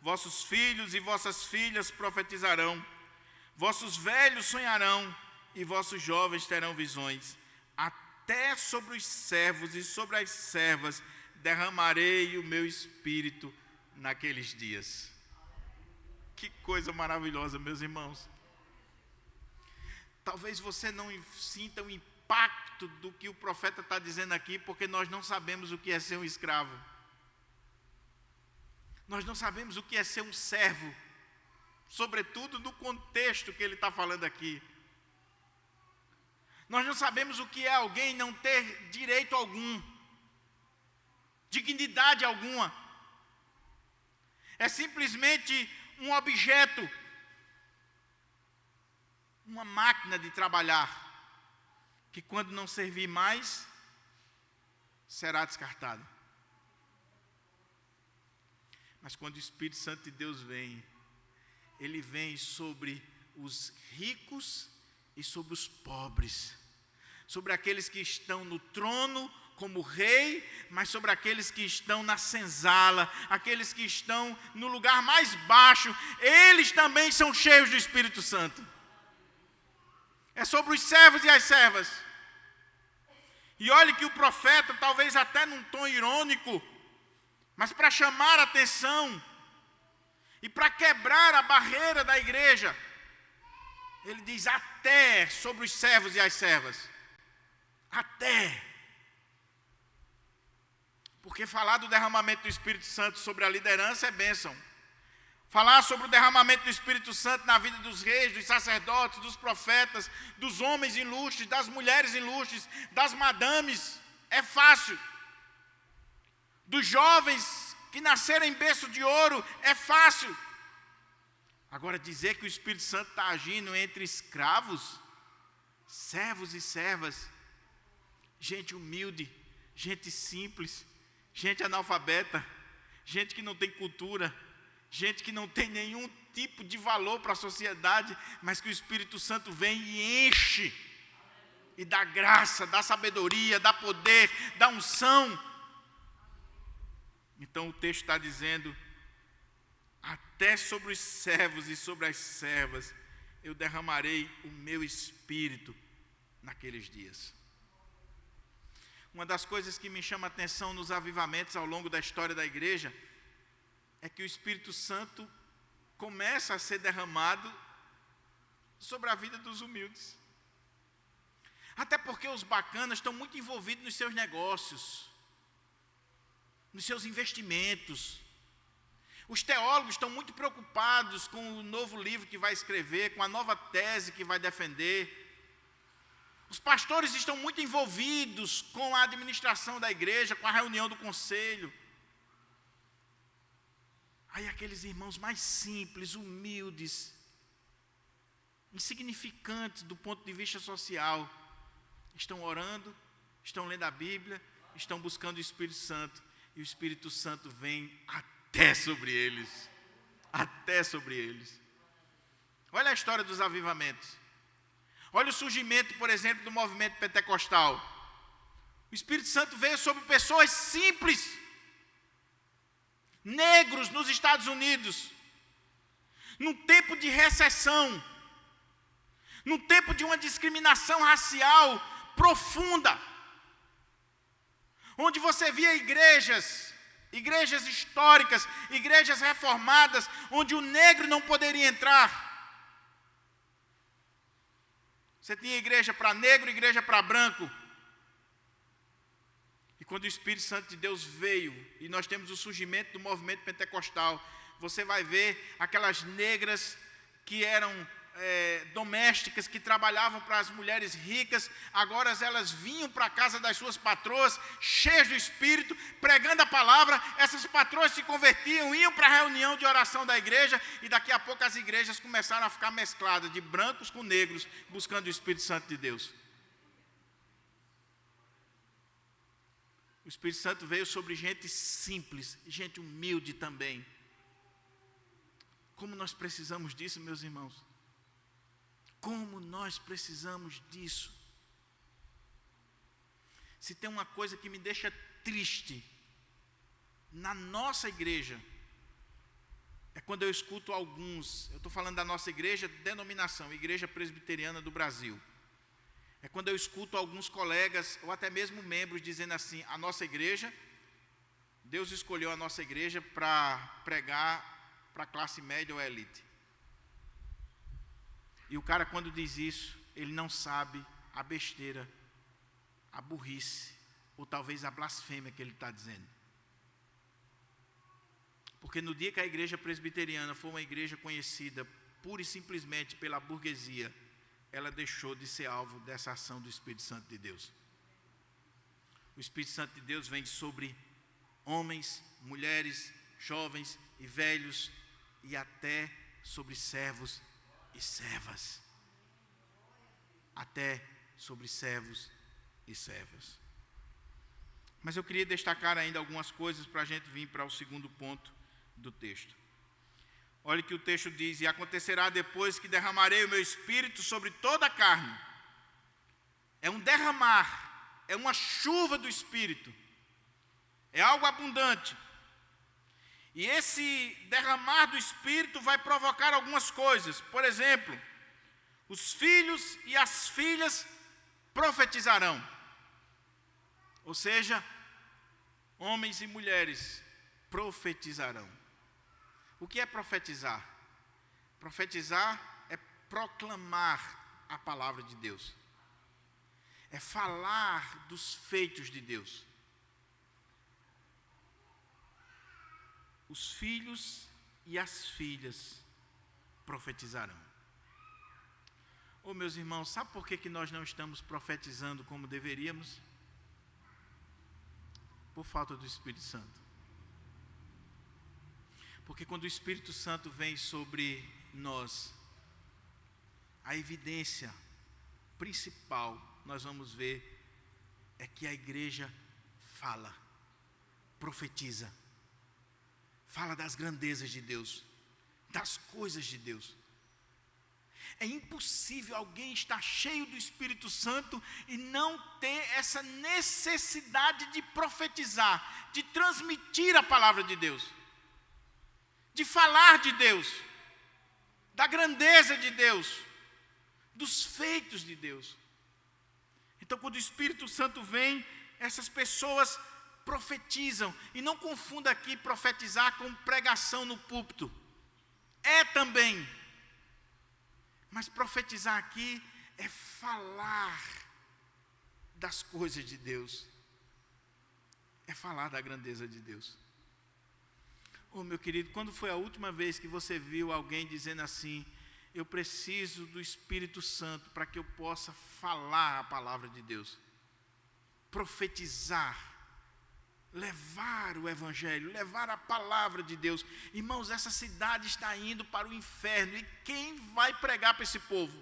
Vossos filhos e vossas filhas profetizarão, vossos velhos sonharão e vossos jovens terão visões. Até sobre os servos e sobre as servas derramarei o meu espírito naqueles dias. Que coisa maravilhosa, meus irmãos. Talvez você não sinta o impacto do que o profeta está dizendo aqui, porque nós não sabemos o que é ser um escravo. Nós não sabemos o que é ser um servo, sobretudo no contexto que ele está falando aqui. Nós não sabemos o que é alguém não ter direito algum, dignidade alguma. É simplesmente um objeto, uma máquina de trabalhar, que quando não servir mais, será descartada. Mas quando o Espírito Santo de Deus vem, ele vem sobre os ricos e sobre os pobres, sobre aqueles que estão no trono como rei, mas sobre aqueles que estão na senzala, aqueles que estão no lugar mais baixo, eles também são cheios do Espírito Santo. É sobre os servos e as servas. E olhe que o profeta, talvez até num tom irônico, mas para chamar a atenção e para quebrar a barreira da igreja, ele diz até sobre os servos e as servas. Até. Porque falar do derramamento do Espírito Santo sobre a liderança é bênção. Falar sobre o derramamento do Espírito Santo na vida dos reis, dos sacerdotes, dos profetas, dos homens ilustres, das mulheres ilustres, das madames, é fácil. Dos jovens que nasceram em berço de ouro, é fácil. Agora, dizer que o Espírito Santo está agindo entre escravos, servos e servas, gente humilde, gente simples, gente analfabeta, gente que não tem cultura, gente que não tem nenhum tipo de valor para a sociedade, mas que o Espírito Santo vem e enche, e dá graça, dá sabedoria, dá poder, dá unção. Então o texto está dizendo, até sobre os servos e sobre as servas, eu derramarei o meu espírito naqueles dias. Uma das coisas que me chama a atenção nos avivamentos ao longo da história da igreja, é que o Espírito Santo começa a ser derramado sobre a vida dos humildes. Até porque os bacanas estão muito envolvidos nos seus negócios, nos seus investimentos. Os teólogos estão muito preocupados com o novo livro que vai escrever, com a nova tese que vai defender. Os pastores estão muito envolvidos com a administração da igreja, com a reunião do conselho. Aí aqueles irmãos mais simples, humildes, insignificantes do ponto de vista social, estão orando, estão lendo a Bíblia, estão buscando o Espírito Santo, e o Espírito Santo vem até sobre eles. Até sobre eles. Olha a história dos avivamentos. Olha o surgimento, por exemplo, do movimento pentecostal. O Espírito Santo veio sobre pessoas simples, negros nos Estados Unidos, num tempo de recessão, num tempo de uma discriminação racial profunda, onde você via igrejas históricas, igrejas reformadas, onde o negro não poderia entrar. Você tinha igreja para negro, igreja para branco. E quando o Espírito Santo de Deus veio, e nós temos o surgimento do movimento pentecostal, você vai ver aquelas negras que eram domésticas, que trabalhavam para as mulheres ricas, agora elas vinham para a casa das suas patroas, cheias do Espírito, pregando a palavra. Essas patroas se convertiam, iam para a reunião de oração da igreja, e daqui a pouco as igrejas começaram a ficar mescladas, de brancos com negros, buscando o Espírito Santo de Deus. O Espírito Santo veio sobre gente simples, gente humilde também. Como nós precisamos disso, meus irmãos? Como nós precisamos disso? Se tem uma coisa que me deixa triste na nossa igreja, é quando eu escuto alguns, eu estou falando da nossa igreja, denominação, Igreja Presbiteriana do Brasil. É quando eu escuto alguns colegas, ou até mesmo membros, dizendo assim: a nossa igreja, Deus escolheu a nossa igreja para pregar para a classe média ou elite. E o cara, quando diz isso, ele não sabe a besteira, a burrice, ou talvez a blasfêmia que ele está dizendo. Porque no dia que a igreja presbiteriana for uma igreja conhecida pura e simplesmente pela burguesia, ela deixou de ser alvo dessa ação do Espírito Santo de Deus. O Espírito Santo de Deus vem sobre homens, mulheres, jovens e velhos, e até sobre servos e servas. Até sobre servos e servas. Mas eu queria destacar ainda algumas coisas para a gente vir para o segundo ponto do texto. Olha que o texto diz: e acontecerá depois que derramarei o meu espírito sobre toda a carne. É um derramar, é uma chuva do espírito, é algo abundante. E esse derramar do espírito vai provocar algumas coisas. Por exemplo, os filhos e as filhas profetizarão. Ou seja, homens e mulheres profetizarão. O que é profetizar? Profetizar é proclamar a palavra de Deus. É falar dos feitos de Deus. Os filhos e as filhas profetizarão. Meus irmãos, sabe por que nós não estamos profetizando como deveríamos? Por falta do Espírito Santo. Porque quando o Espírito Santo vem sobre nós, a evidência principal, nós vamos ver, é que a igreja fala, profetiza. Fala das grandezas de Deus, das coisas de Deus. É impossível alguém estar cheio do Espírito Santo e não ter essa necessidade de profetizar, de transmitir a palavra de Deus, de falar de Deus, da grandeza de Deus, dos feitos de Deus. Então, quando o Espírito Santo vem, essas pessoas profetizam. E não confunda aqui profetizar com pregação no púlpito. É também. Mas profetizar aqui é falar das coisas de Deus. É falar da grandeza de Deus. Meu querido, quando foi a última vez que você viu alguém dizendo assim: eu preciso do Espírito Santo para que eu possa falar a palavra de Deus? Profetizar. Levar o Evangelho, levar a palavra de Deus. Irmãos, essa cidade está indo para o inferno. E quem vai pregar para esse povo?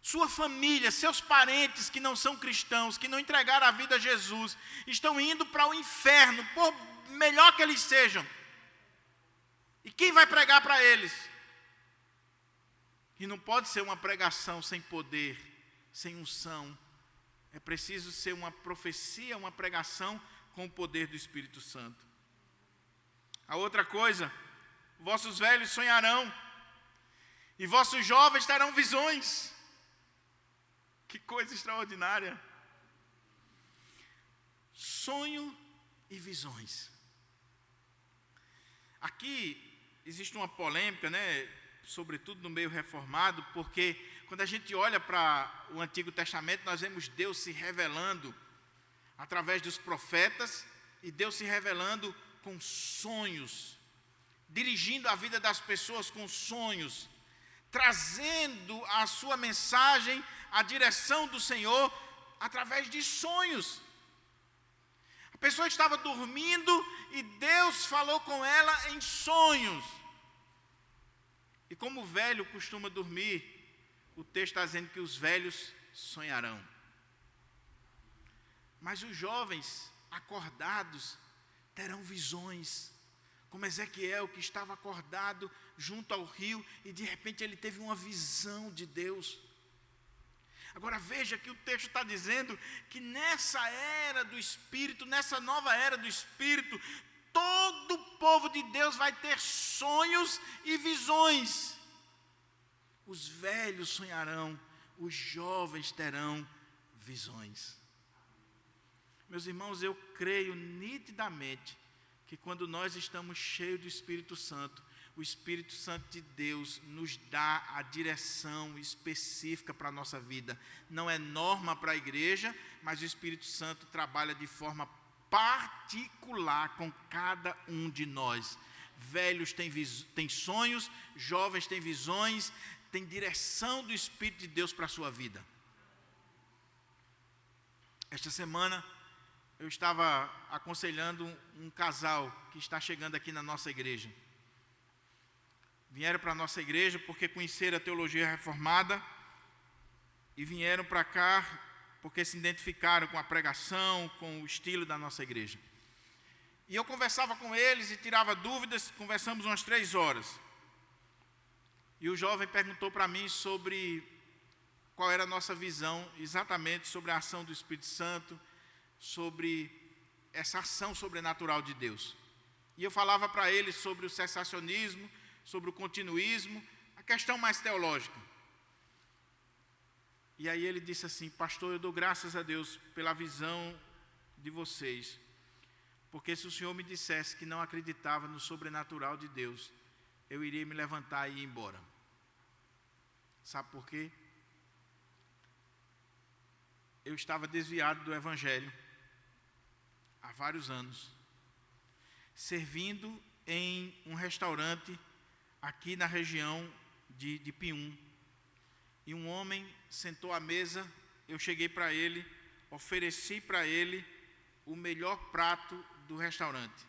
Sua família, seus parentes que não são cristãos, que não entregaram a vida a Jesus, estão indo para o inferno, por melhor que eles sejam. E quem vai pregar para eles? E não pode ser uma pregação sem poder, sem unção. É preciso ser uma profecia, uma pregação com o poder do Espírito Santo. A outra coisa, vossos velhos sonharão. e vossos jovens terão visões. Que coisa extraordinária. Sonho e visões. Aqui existe uma polêmica, né? Sobretudo no meio reformado, porque quando a gente olha para o Antigo Testamento, nós vemos Deus se revelando através dos profetas, e Deus se revelando com sonhos, dirigindo a vida das pessoas com sonhos, trazendo a sua mensagem, a direção do Senhor, através de sonhos. A pessoa estava dormindo e Deus falou com ela em sonhos. E como o velho costuma dormir, o texto está dizendo que os velhos sonharão. Mas os jovens acordados terão visões, como Ezequiel, que estava acordado junto ao rio e de repente ele teve uma visão de Deus. Agora veja que o texto está dizendo que nessa era do Espírito, nessa nova era do Espírito, todo o povo de Deus vai ter sonhos e visões. Os velhos sonharão, os jovens terão visões. Meus irmãos, eu creio nitidamente que quando nós estamos cheios do Espírito Santo, o Espírito Santo de Deus nos dá a direção específica para a nossa vida. Não é norma para a igreja, mas o Espírito Santo trabalha de forma particular com cada um de nós. Velhos têm sonhos, jovens têm visões, tem direção do Espírito de Deus para a sua vida. Esta semana eu estava aconselhando um casal que está chegando aqui na nossa igreja. Vieram para a nossa igreja porque conheceram a teologia reformada e vieram para cá porque se identificaram com a pregação, com o estilo da nossa igreja. E eu conversava com eles e tirava dúvidas, conversamos umas 3 horas. E o jovem perguntou para mim sobre qual era a nossa visão exatamente sobre a ação do Espírito Santo, sobre essa ação sobrenatural de Deus. E eu falava para ele sobre o cessacionismo, sobre o continuismo, a questão mais teológica. E aí ele disse assim: pastor, eu dou graças a Deus pela visão de vocês, porque se o senhor me dissesse que não acreditava no sobrenatural de Deus, eu iria me levantar e ir embora. Sabe por quê? Eu estava desviado do Evangelho há vários anos, servindo em um restaurante aqui na região de Pium. E um homem sentou à mesa, eu cheguei para ele, ofereci para ele o melhor prato do restaurante.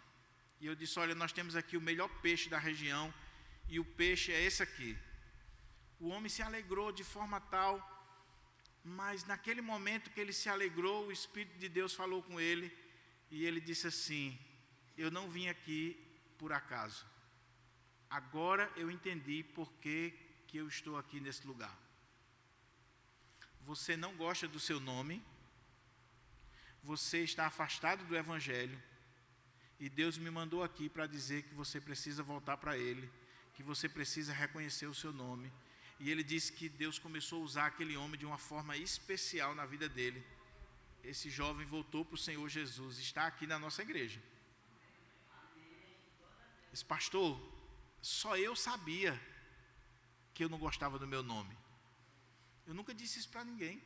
E eu disse: olha, nós temos aqui o melhor peixe da região, e o peixe é esse aqui. O homem se alegrou de forma tal, mas naquele momento que ele se alegrou, o Espírito de Deus falou com ele, e ele disse assim: eu não vim aqui por acaso. Agora eu entendi por que eu estou aqui nesse lugar. Você não gosta do seu nome, você está afastado do Evangelho, e Deus me mandou aqui para dizer que você precisa voltar para Ele, que você precisa reconhecer o seu nome. E ele disse que Deus começou a usar aquele homem de uma forma especial na vida dele. Esse jovem voltou para o Senhor Jesus, está aqui na nossa igreja. Esse pastor, só eu sabia que eu não gostava do meu nome. Eu nunca disse isso para ninguém.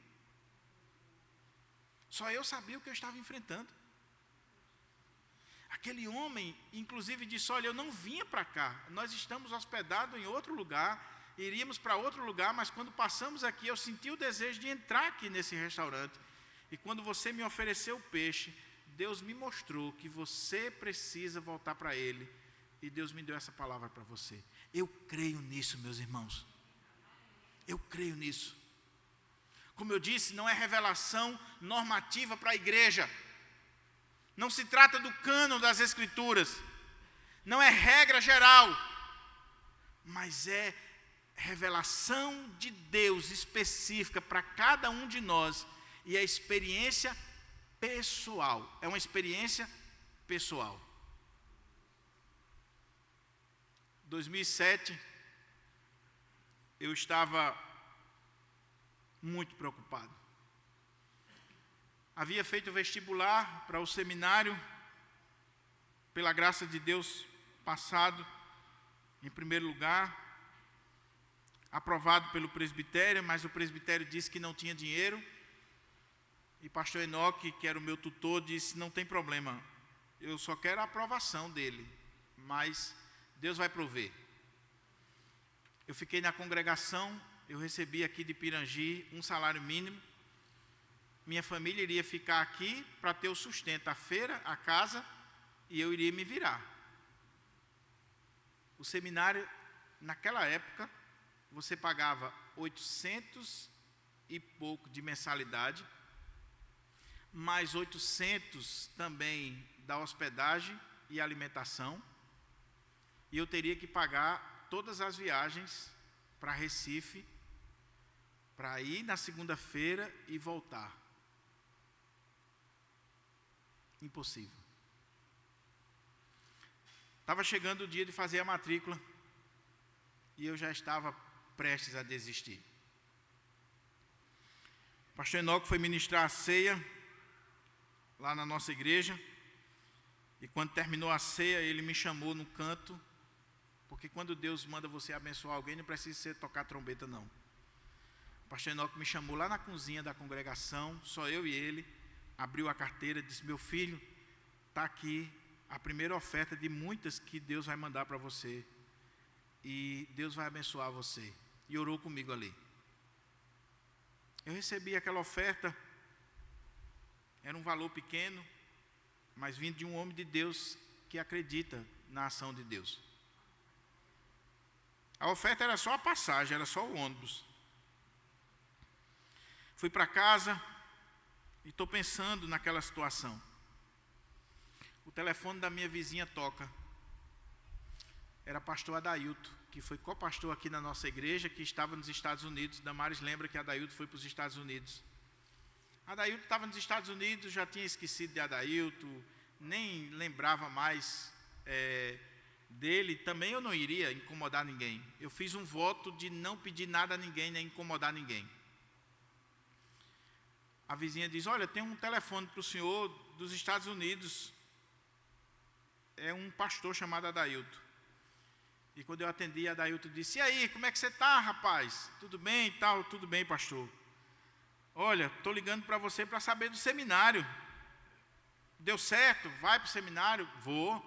Só eu sabia o que eu estava enfrentando. Aquele homem, inclusive, disse: olha, eu não vinha para cá, nós estamos hospedados em outro lugar, iríamos para outro lugar, mas quando passamos aqui, eu senti o desejo de entrar aqui nesse restaurante. E quando você me ofereceu o peixe, Deus me mostrou que você precisa voltar para Ele. E Deus me deu essa palavra para você. Eu creio nisso, meus irmãos. Eu creio nisso. Como eu disse, não é revelação normativa para a igreja. Não se trata do cânon das Escrituras. Não é regra geral. Mas é revelação de Deus específica para cada um de nós. E é experiência pessoal. É uma experiência pessoal. 2007, eu estava muito preocupado. Havia feito vestibular para o seminário, pela graça de Deus, passado em primeiro lugar, aprovado pelo presbitério, mas o presbitério disse que não tinha dinheiro, e pastor Enoque, que era o meu tutor, disse, não tem problema, eu só quero a aprovação dele, mas Deus vai prover. Eu fiquei na congregação, eu recebi aqui de Pirangi um salário mínimo, minha família iria ficar aqui para ter o sustento, a feira, a casa, e eu iria me virar. O seminário, naquela época, você pagava 800 e pouco de mensalidade, mais 800 também da hospedagem e alimentação, e eu teria que pagar todas as viagens para Recife, para ir na segunda-feira e voltar. Impossível. Estava chegando o dia de fazer a matrícula e eu já estava prestes a desistir. O pastor Enoque foi ministrar a ceia lá na nossa igreja, e quando terminou a ceia, ele me chamou no canto, porque quando Deus manda você abençoar alguém, não precisa você tocar trombeta, não. O pastor Enoque me chamou lá na cozinha da congregação, só eu e ele, abriu a carteira e disse, meu filho, está aqui a primeira oferta de muitas que Deus vai mandar para você, e Deus vai abençoar você, e orou comigo ali. Eu recebi aquela oferta, era um valor pequeno, mas vindo de um homem de Deus que acredita na ação de Deus. A oferta era só a passagem, era só o ônibus. Fui para casa e estou pensando naquela situação. O telefone da minha vizinha toca. Era pastor Adailto, que foi co-pastor aqui na nossa igreja, que estava nos Estados Unidos. Damares lembra que Adailto foi para os Estados Unidos. Adailto estava nos Estados Unidos, já tinha esquecido de Adailto, nem lembrava mais dele. Também eu não iria incomodar ninguém. Eu fiz um voto de não pedir nada a ninguém, nem incomodar ninguém. A vizinha diz, olha, tem um telefone para o senhor dos Estados Unidos. É um pastor chamado Adailto. E quando eu atendi, Adailto disse, e aí, como é que você está, rapaz? Tudo bem e tal? Tudo bem, pastor. Olha, estou ligando para você para saber do seminário. Deu certo? Vai para o seminário? Vou,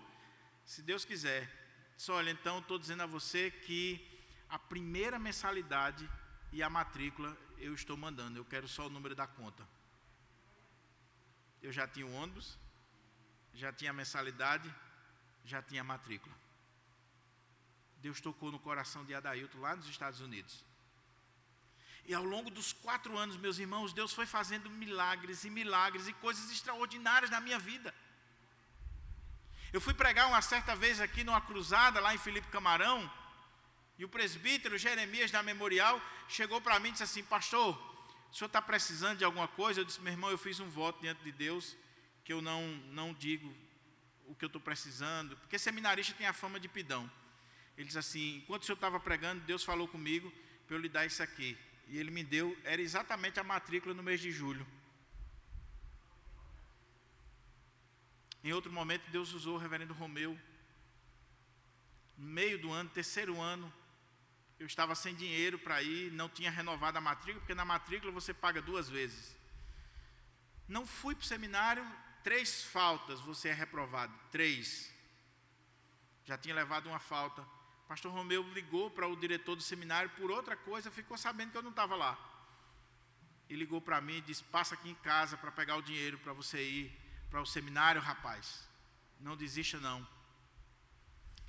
se Deus quiser. Disse, olha, então estou dizendo a você que a primeira mensalidade e a matrícula eu estou mandando, eu quero só o número da conta. Eu já tinha o ônibus, já tinha a mensalidade, já tinha a matrícula. Deus tocou no coração de Adailto lá nos Estados Unidos. E ao longo dos 4 anos, meus irmãos, Deus foi fazendo milagres e milagres e coisas extraordinárias na minha vida. Eu fui pregar uma certa vez aqui numa cruzada lá em Felipe Camarão, e o presbítero Jeremias da Memorial chegou para mim e disse assim, pastor, o senhor está precisando de alguma coisa? Eu disse, meu irmão, eu fiz um voto diante de Deus, que eu não digo o que eu estou precisando, porque seminarista tem a fama de pidão. Ele disse assim, enquanto o senhor estava pregando, Deus falou comigo para eu lhe dar isso aqui. E ele me deu, era exatamente a matrícula no mês de julho. Em outro momento, Deus usou o reverendo Romeu. No meio do ano, terceiro ano, eu estava sem dinheiro para ir, não tinha renovado a matrícula, porque na matrícula você paga 2 vezes. Não fui para o seminário, 3 faltas, você é reprovado, 3. Já tinha levado uma falta. Pastor Romeu ligou para o diretor do seminário por outra coisa, ficou sabendo que eu não estava lá. E ligou para mim e disse, passa aqui em casa para pegar o dinheiro para você ir para o seminário, rapaz. Não desista não.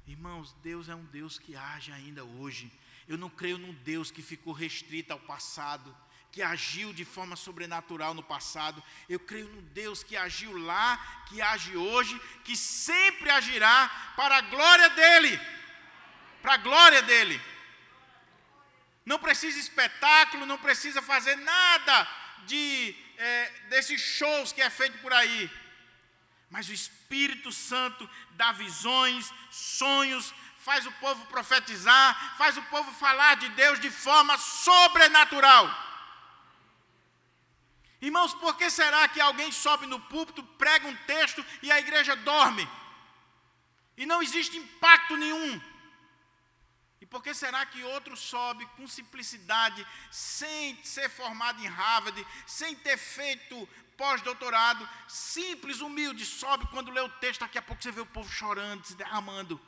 Irmãos, Deus é um Deus que age ainda hoje. Eu não creio num Deus que ficou restrito ao passado, que agiu de forma sobrenatural no passado. Eu creio num Deus que agiu lá, que age hoje, que sempre agirá para a glória dEle. Para a glória dEle. Não precisa espetáculo, não precisa fazer nada desses shows que é feito por aí. Mas o Espírito Santo dá visões, sonhos, faz o povo profetizar, faz o povo falar de Deus de forma sobrenatural. Irmãos, por que será que alguém sobe no púlpito, prega um texto e a igreja dorme? E não existe impacto nenhum. E por que será que outro sobe com simplicidade, sem ser formado em Harvard, sem ter feito pós-doutorado, simples, humilde, sobe quando lê o texto, daqui a pouco você vê o povo chorando, se derramando.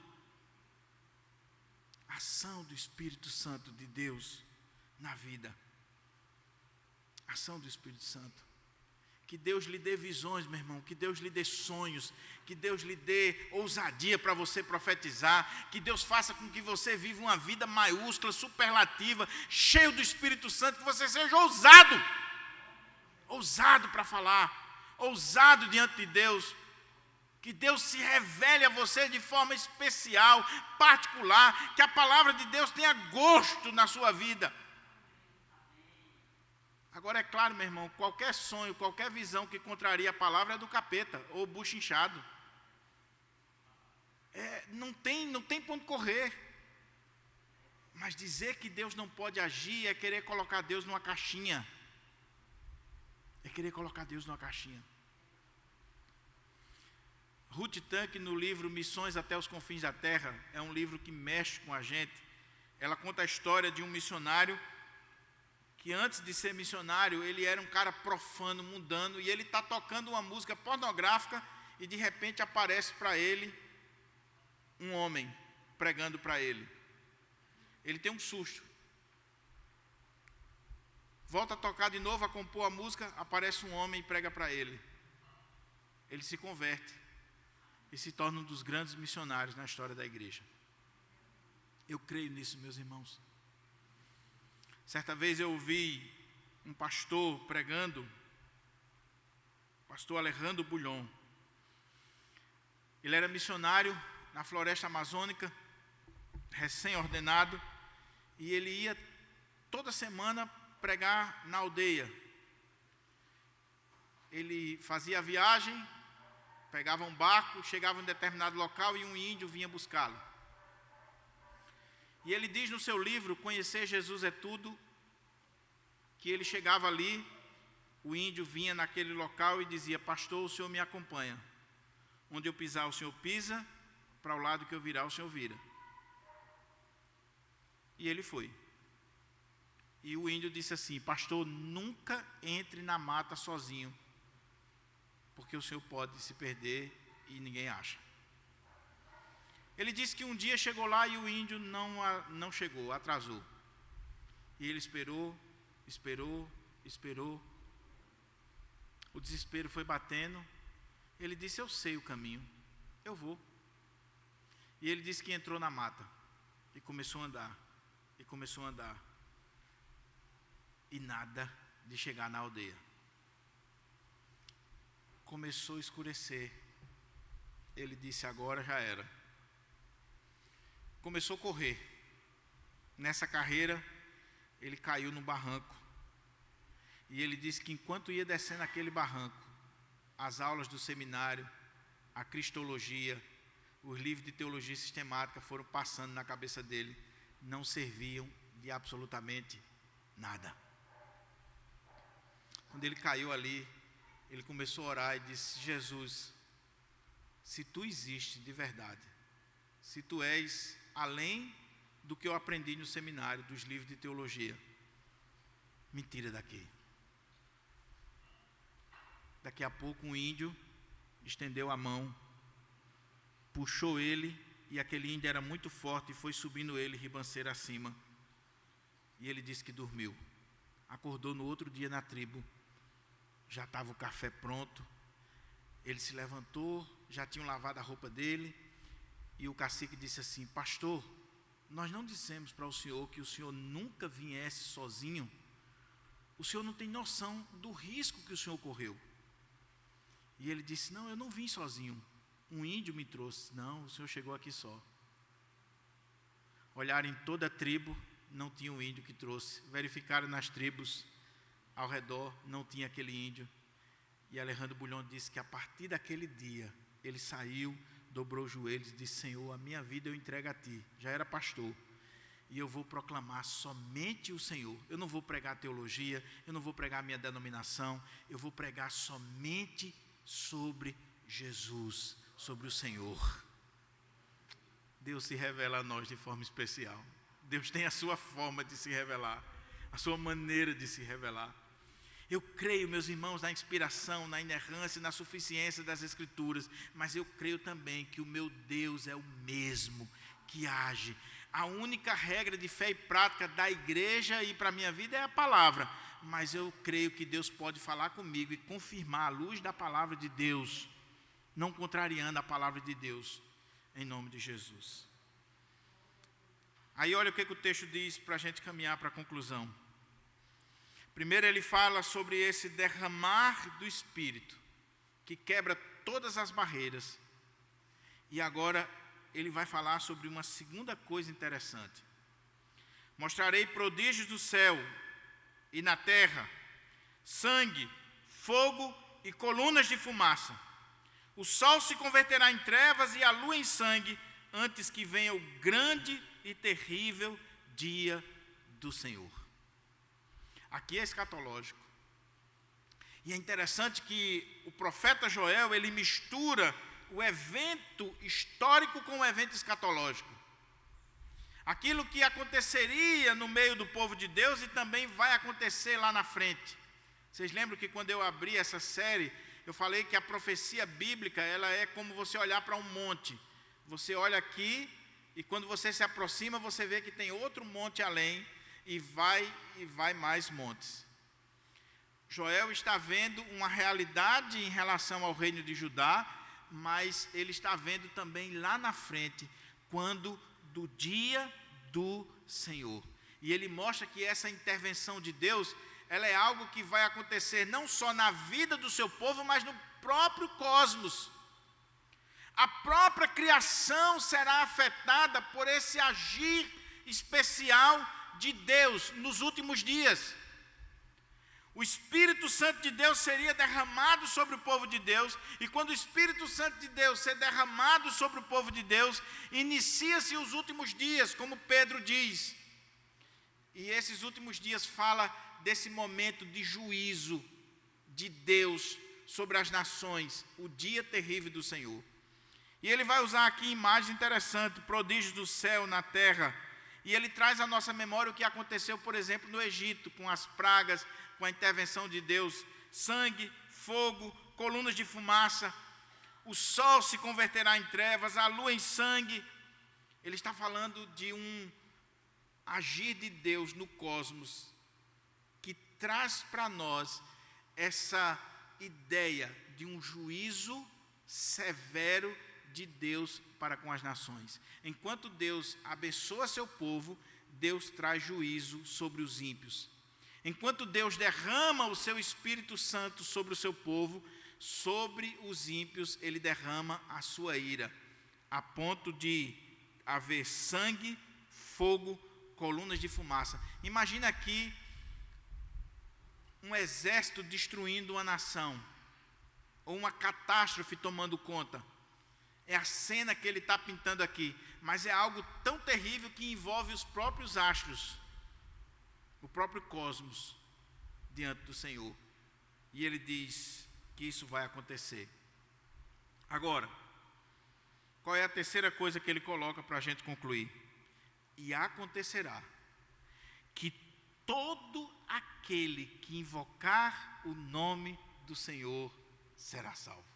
Ação do Espírito Santo de Deus na vida. Ação do Espírito Santo. Que Deus lhe dê visões, meu irmão, que Deus lhe dê sonhos, que Deus lhe dê ousadia para você profetizar, que Deus faça com que você viva uma vida maiúscula, superlativa, cheio do Espírito Santo, que você seja ousado, ousado para falar, ousado diante de Deus, que Deus se revele a você de forma especial, particular, que a palavra de Deus tenha gosto na sua vida. Agora é claro, meu irmão, qualquer sonho, qualquer visão que contraria a palavra é do capeta, ou bucho inchado. Não tem ponto correr. Mas dizer que Deus não pode agir é querer colocar Deus numa caixinha. É querer colocar Deus numa caixinha. Ruth Tank, no livro Missões até os Confins da Terra, é um livro que mexe com a gente. Ela conta a história de um missionário que antes de ser missionário, ele era um cara profano, mundano, e ele está tocando uma música pornográfica e de repente aparece para ele um homem pregando para ele. Ele tem um susto. Volta a tocar de novo, a compor a música, aparece um homem e prega para ele. Ele se converte e se torna um dos grandes missionários na história da igreja. Eu creio nisso, meus irmãos. Certa vez eu ouvi um pastor pregando, pastor Alejandro Bulhon. Ele era missionário na floresta amazônica, recém-ordenado, e ele ia toda semana pregar na aldeia. Ele fazia a viagem, pegava um barco, chegava em um determinado local e um índio vinha buscá-lo. E ele diz no seu livro, Conhecer Jesus é Tudo, que ele chegava ali, o índio vinha naquele local e dizia: pastor, o senhor me acompanha. Onde eu pisar, o senhor pisa, para o lado que eu virar, o senhor vira. E ele foi. E o índio disse assim: pastor, nunca entre na mata sozinho, porque o senhor pode se perder e ninguém acha. Ele disse que um dia chegou lá e o índio não chegou, atrasou. E ele esperou. O desespero foi batendo. Ele disse: eu sei o caminho, eu vou. E ele disse que entrou na mata e começou a andar. E nada de chegar na aldeia. Começou a escurecer. Ele disse: agora já era. Começou a correr. Nessa carreira, ele caiu no barranco. E ele disse que enquanto ia descendo aquele barranco, as aulas do seminário, a cristologia, os livros de teologia sistemática foram passando na cabeça dele, não serviam de absolutamente nada. Quando ele caiu ali, ele começou a orar e disse: Jesus, se tu existes de verdade, se tu és além do que eu aprendi no seminário, dos livros de teologia, me tira daqui. Daqui a pouco um índio estendeu a mão, puxou ele, e aquele índio era muito forte e foi subindo ele ribanceira acima. E ele disse que dormiu. Acordou no outro dia na tribo, já estava o café pronto. Ele se levantou, já tinham lavado a roupa dele, e o cacique disse assim: pastor, nós não dissemos para o senhor que o senhor nunca viesse sozinho? O senhor não tem noção do risco que o senhor correu. E ele disse: não, eu não vim sozinho, um índio me trouxe. Não, o senhor chegou aqui só. Olharam em toda a tribo, não tinha um índio que trouxe. Verificaram nas tribos ao redor, não tinha aquele índio. E Alejandro Bulhon disse que a partir daquele dia, ele saiu dobrou os joelhos e disse: Senhor, a minha vida eu entrego a Ti. Já era pastor. E eu vou proclamar somente o Senhor. Eu não vou pregar teologia, eu não vou pregar a minha denominação, eu vou pregar somente sobre Jesus, sobre o Senhor. Deus se revela a nós de forma especial. Deus tem a sua forma de se revelar, a sua maneira de se revelar. Eu creio, meus irmãos, na inspiração, na inerrância, na suficiência das Escrituras, mas eu creio também que o meu Deus é o mesmo que age. A única regra de fé e prática da igreja e para a minha vida é a palavra, mas eu creio que Deus pode falar comigo e confirmar à luz da palavra de Deus, não contrariando a palavra de Deus, em nome de Jesus. Aí olha o que o texto diz para a gente caminhar para a conclusão. Primeiro ele fala sobre esse derramar do Espírito, que quebra todas as barreiras. E agora ele vai falar sobre uma segunda coisa interessante. Mostrarei prodígios do céu e na terra, sangue, fogo e colunas de fumaça. O sol se converterá em trevas e a lua em sangue, antes que venha o grande e terrível dia do Senhor. Aqui é escatológico. E é interessante que o profeta Joel, ele mistura o evento histórico com o evento escatológico. Aquilo que aconteceria no meio do povo de Deus e também vai acontecer lá na frente. Vocês lembram que quando eu abri essa série, eu falei que a profecia bíblica, ela é como você olhar para um monte. Você olha aqui e quando você se aproxima, você vê que tem outro monte além e vai mais montes. Joel está vendo uma realidade em relação ao reino de Judá, mas ele está vendo também lá na frente, quando do dia do Senhor. E ele mostra que essa intervenção de Deus, ela é algo que vai acontecer não só na vida do seu povo, mas no próprio cosmos. A própria criação será afetada por esse agir especial de Deus nos últimos dias. O Espírito Santo de Deus seria derramado sobre o povo de Deus, e quando o Espírito Santo de Deus ser derramado sobre o povo de Deus, inicia-se os últimos dias, como Pedro diz. E esses últimos dias fala desse momento de juízo de Deus sobre as nações, o dia terrível do Senhor. E ele vai usar aqui imagens interessantes, prodígios do céu na terra, e ele traz à nossa memória o que aconteceu, por exemplo, no Egito, com as pragas, com a intervenção de Deus, sangue, fogo, colunas de fumaça, o sol se converterá em trevas, a lua em sangue. Ele está falando de um agir de Deus no cosmos, que traz para nós essa ideia de um juízo severo de Deus para com as nações. Enquanto Deus abençoa seu povo, Deus traz juízo sobre os ímpios. Enquanto Deus derrama o seu Espírito Santo sobre o seu povo, sobre os ímpios ele derrama a sua ira, a ponto de haver sangue, fogo, colunas de fumaça. Imagina aqui um exército destruindo uma nação, ou uma catástrofe tomando conta. É a cena que ele está pintando aqui, mas é algo tão terrível que envolve os próprios astros, o próprio cosmos, diante do Senhor. E ele diz que isso vai acontecer. Agora, qual é a terceira coisa que ele coloca para a gente concluir? E acontecerá que todo aquele que invocar o nome do Senhor será salvo.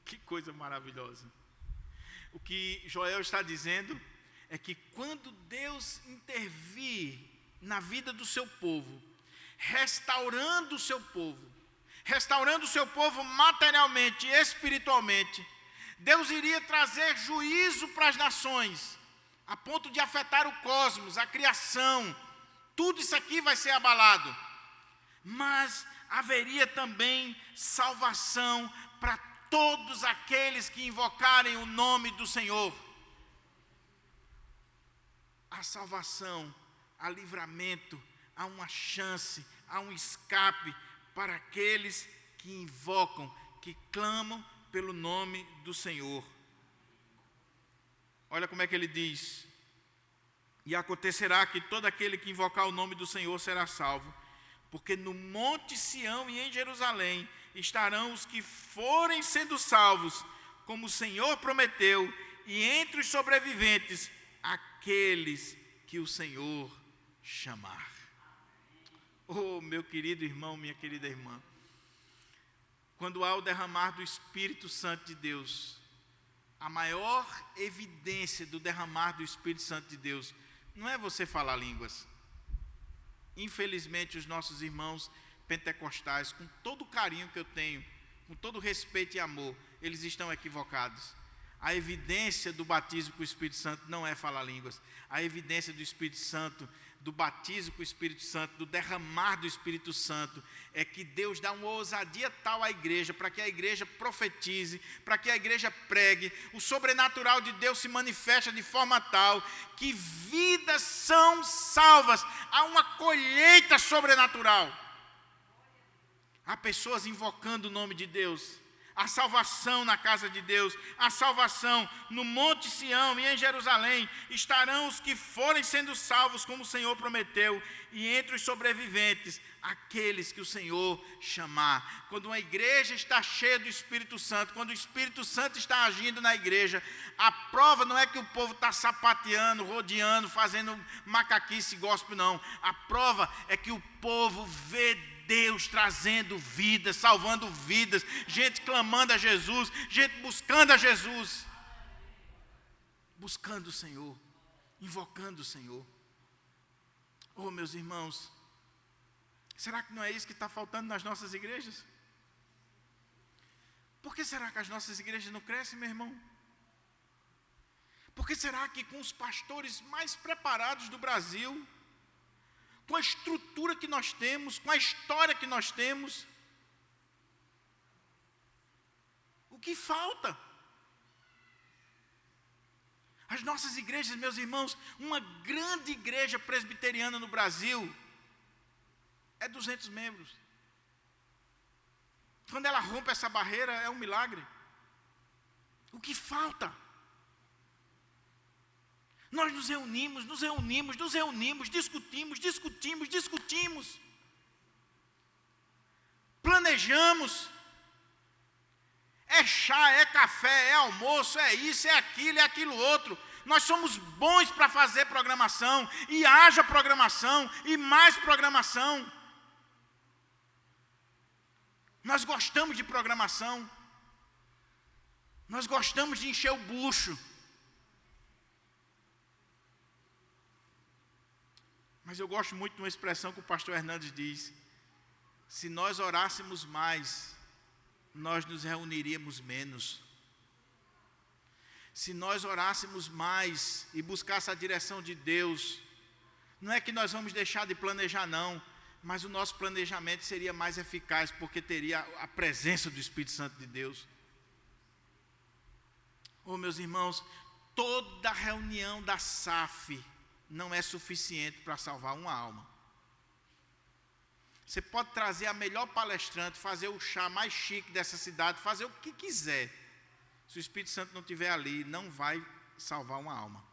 Que coisa maravilhosa. O que Joel está dizendo é que quando Deus intervir na vida do seu povo, restaurando o seu povo materialmente e espiritualmente, Deus iria trazer juízo para as nações, a ponto de afetar o cosmos, a criação. Tudo isso aqui vai ser abalado, mas haveria também salvação para todos aqueles que invocarem o nome do Senhor. Há salvação, há livramento, há uma chance, há um escape para aqueles que invocam, que clamam pelo nome do Senhor. Olha como é que ele diz: e acontecerá que todo aquele que invocar o nome do Senhor será salvo, porque no monte Sião e em Jerusalém estarão os que forem sendo salvos, como o Senhor prometeu, e entre os sobreviventes, aqueles que o Senhor chamar. Oh, meu querido irmão, minha querida irmã, quando há o derramar do Espírito Santo de Deus, a maior evidência do derramar do Espírito Santo de Deus não é você falar línguas. Infelizmente, os nossos irmãos pentecostais, com todo o carinho que eu tenho, com todo o respeito e amor, eles estão equivocados. A evidência do batismo com o Espírito Santo não é falar línguas. A evidência do Espírito Santo, do batismo com o Espírito Santo, do derramar do Espírito Santo, é que Deus dá uma ousadia tal à igreja, para que a igreja profetize, para que a igreja pregue. O sobrenatural de Deus se manifesta de forma tal que vidas são salvas. Há uma colheita sobrenatural. Há pessoas invocando o nome de Deus. A salvação na casa de Deus, a salvação no Monte Sião e em Jerusalém, estarão os que forem sendo salvos, como o Senhor prometeu, e entre os sobreviventes, aqueles que o Senhor chamar. Quando uma igreja está cheia do Espírito Santo, quando o Espírito Santo está agindo na igreja, a prova não é que o povo está sapateando, rodeando, fazendo macaquice e gospel, não. A prova é que o povo vê Deus trazendo vidas, salvando vidas, gente clamando a Jesus, gente buscando a Jesus, buscando o Senhor, invocando o Senhor. Oh, meus irmãos, será que não é isso que está faltando nas nossas igrejas? Por que será que as nossas igrejas não crescem, meu irmão? Por que será que com os pastores mais preparados do Brasil, com a estrutura que nós temos, com a história que nós temos, o que falta? As nossas igrejas, meus irmãos, uma grande igreja presbiteriana no Brasil é 200 membros. Quando ela rompe essa barreira, é um milagre. O que falta? Nós nos reunimos, discutimos, planejamos, é chá, é café, é almoço, é isso, é aquilo outro. Nós somos bons para fazer programação, e haja programação, e mais programação. Nós gostamos de programação, nós gostamos de encher o bucho. Mas eu gosto muito de uma expressão que o pastor Hernandes diz: se nós orássemos mais, nós nos reuniríamos menos. Se nós orássemos mais e buscasse a direção de Deus, não é que nós vamos deixar de planejar, não, mas o nosso planejamento seria mais eficaz, porque teria a presença do Espírito Santo de Deus. Oh, meus irmãos, toda reunião da SAF não é suficiente para salvar uma alma. Você pode trazer a melhor palestrante, fazer o chá mais chique dessa cidade, fazer o que quiser. Se o Espírito Santo não estiver ali, não vai salvar uma alma.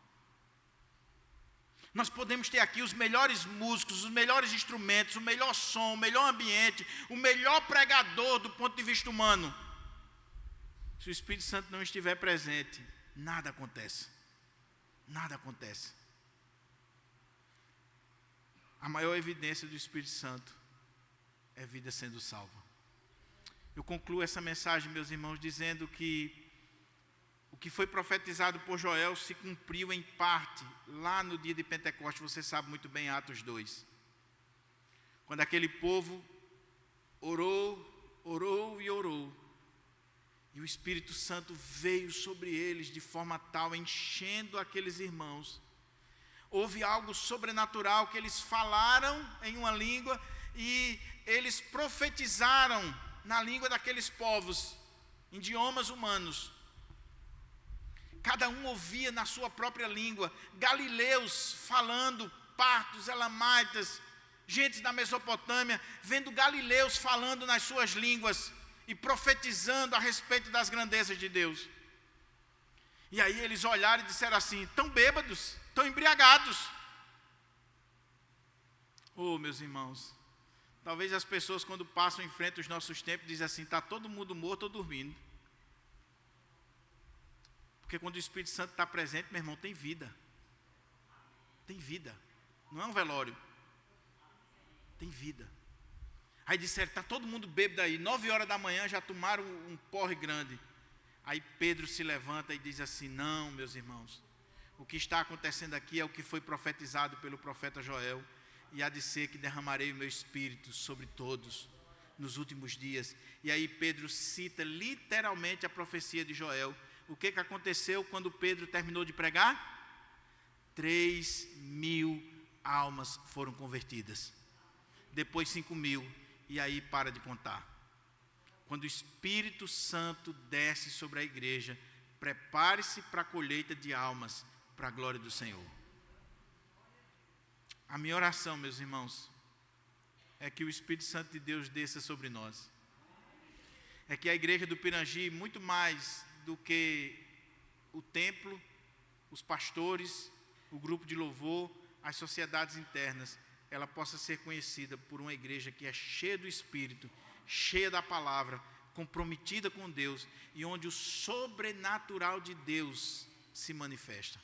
Nós podemos ter aqui os melhores músicos, os melhores instrumentos, o melhor som, o melhor ambiente, o melhor pregador do ponto de vista humano. Se o Espírito Santo não estiver presente, nada acontece. Nada acontece. A maior evidência do Espírito Santo é vida sendo salva. Eu concluo essa mensagem, meus irmãos, dizendo que o que foi profetizado por Joel se cumpriu em parte lá no dia de Pentecostes. Você sabe muito bem, Atos 2. Quando aquele povo orou, e o Espírito Santo veio sobre eles de forma tal, enchendo aqueles irmãos. Houve algo sobrenatural, que eles falaram em uma língua e eles profetizaram na língua daqueles povos, em idiomas humanos. Cada um ouvia na sua própria língua, galileus falando, partos, elamaitas, gente da Mesopotâmia, vendo galileus falando nas suas línguas. e profetizando a respeito das grandezas de Deus. E aí eles olharam e disseram assim: estão bêbados, estão embriagados. Oh, meus irmãos, talvez as pessoas quando passam em frente aos nossos tempos dizem assim: está todo mundo morto ou dormindo. Porque quando o Espírito Santo está presente, meu irmão, tem vida. Tem vida. Não é um velório. Tem vida. Aí disseram: está todo mundo bêbado aí. 9 horas da manhã já tomaram um porre grande. Aí Pedro se levanta e diz assim: não, meus irmãos, o que está acontecendo aqui é o que foi profetizado pelo profeta Joel. E há de ser que derramarei o meu espírito sobre todos nos últimos dias. E aí Pedro cita literalmente a profecia de Joel. O que aconteceu quando Pedro terminou de pregar? 3.000 almas foram convertidas. Depois 5.000. E aí para de contar. Quando o Espírito Santo desce sobre a igreja, prepare-se para a colheita de almas, para a glória do Senhor. A minha oração, meus irmãos, é que o Espírito Santo de Deus desça sobre nós. É que a igreja do Pirangi, muito mais do que o templo, os pastores, o grupo de louvor, as sociedades internas, ela possa ser conhecida por uma igreja que é cheia do Espírito, cheia da palavra, comprometida com Deus, e onde o sobrenatural de Deus se manifesta.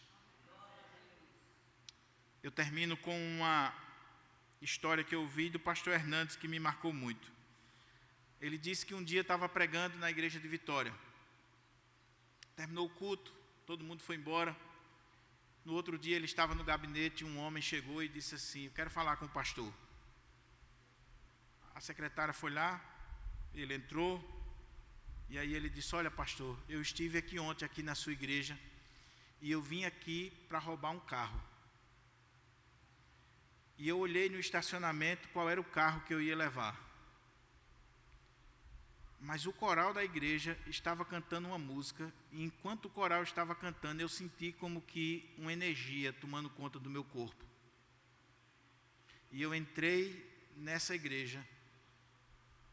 Eu termino com uma história que eu ouvi do pastor Hernandes que me marcou muito. Ele disse que um dia estava pregando na igreja de Vitória. Terminou o culto, todo mundo foi embora. No outro dia ele estava no gabinete e um homem chegou e disse assim: eu quero falar com o pastor. A secretária foi lá, ele entrou, e aí ele disse: olha, pastor, eu estive aqui ontem aqui na sua igreja e eu vim aqui para roubar um carro. E eu olhei no estacionamento qual era o carro que eu ia levar. Mas o coral da igreja estava cantando uma música, e enquanto o coral estava cantando, eu senti como que uma energia tomando conta do meu corpo. E eu entrei nessa igreja,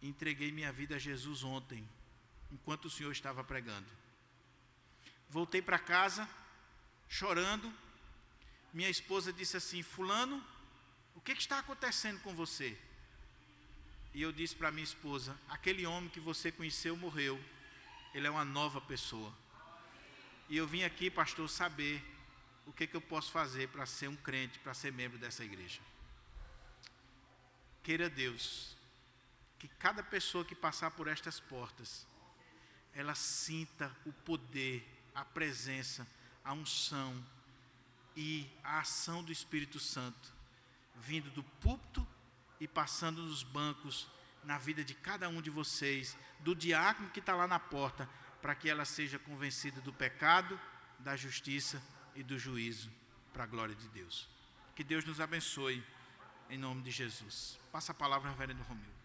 e entreguei minha vida a Jesus ontem, enquanto o Senhor estava pregando. Voltei para casa, chorando. Minha esposa disse assim: fulano, o que está acontecendo com você? E eu disse para minha esposa: aquele homem que você conheceu morreu, ele é uma nova pessoa. E eu vim aqui, pastor, saber o que eu posso fazer para ser um crente, para ser membro dessa igreja. Queira Deus que cada pessoa que passar por estas portas, ela sinta o poder, a presença, a unção e a ação do Espírito Santo, vindo do púlpito e passando nos bancos, na vida de cada um de vocês, do diácono que está lá na porta, para que ela seja convencida do pecado, da justiça e do juízo, para a glória de Deus. Que Deus nos abençoe, em nome de Jesus. Passa a palavra ao reverendo Romildo.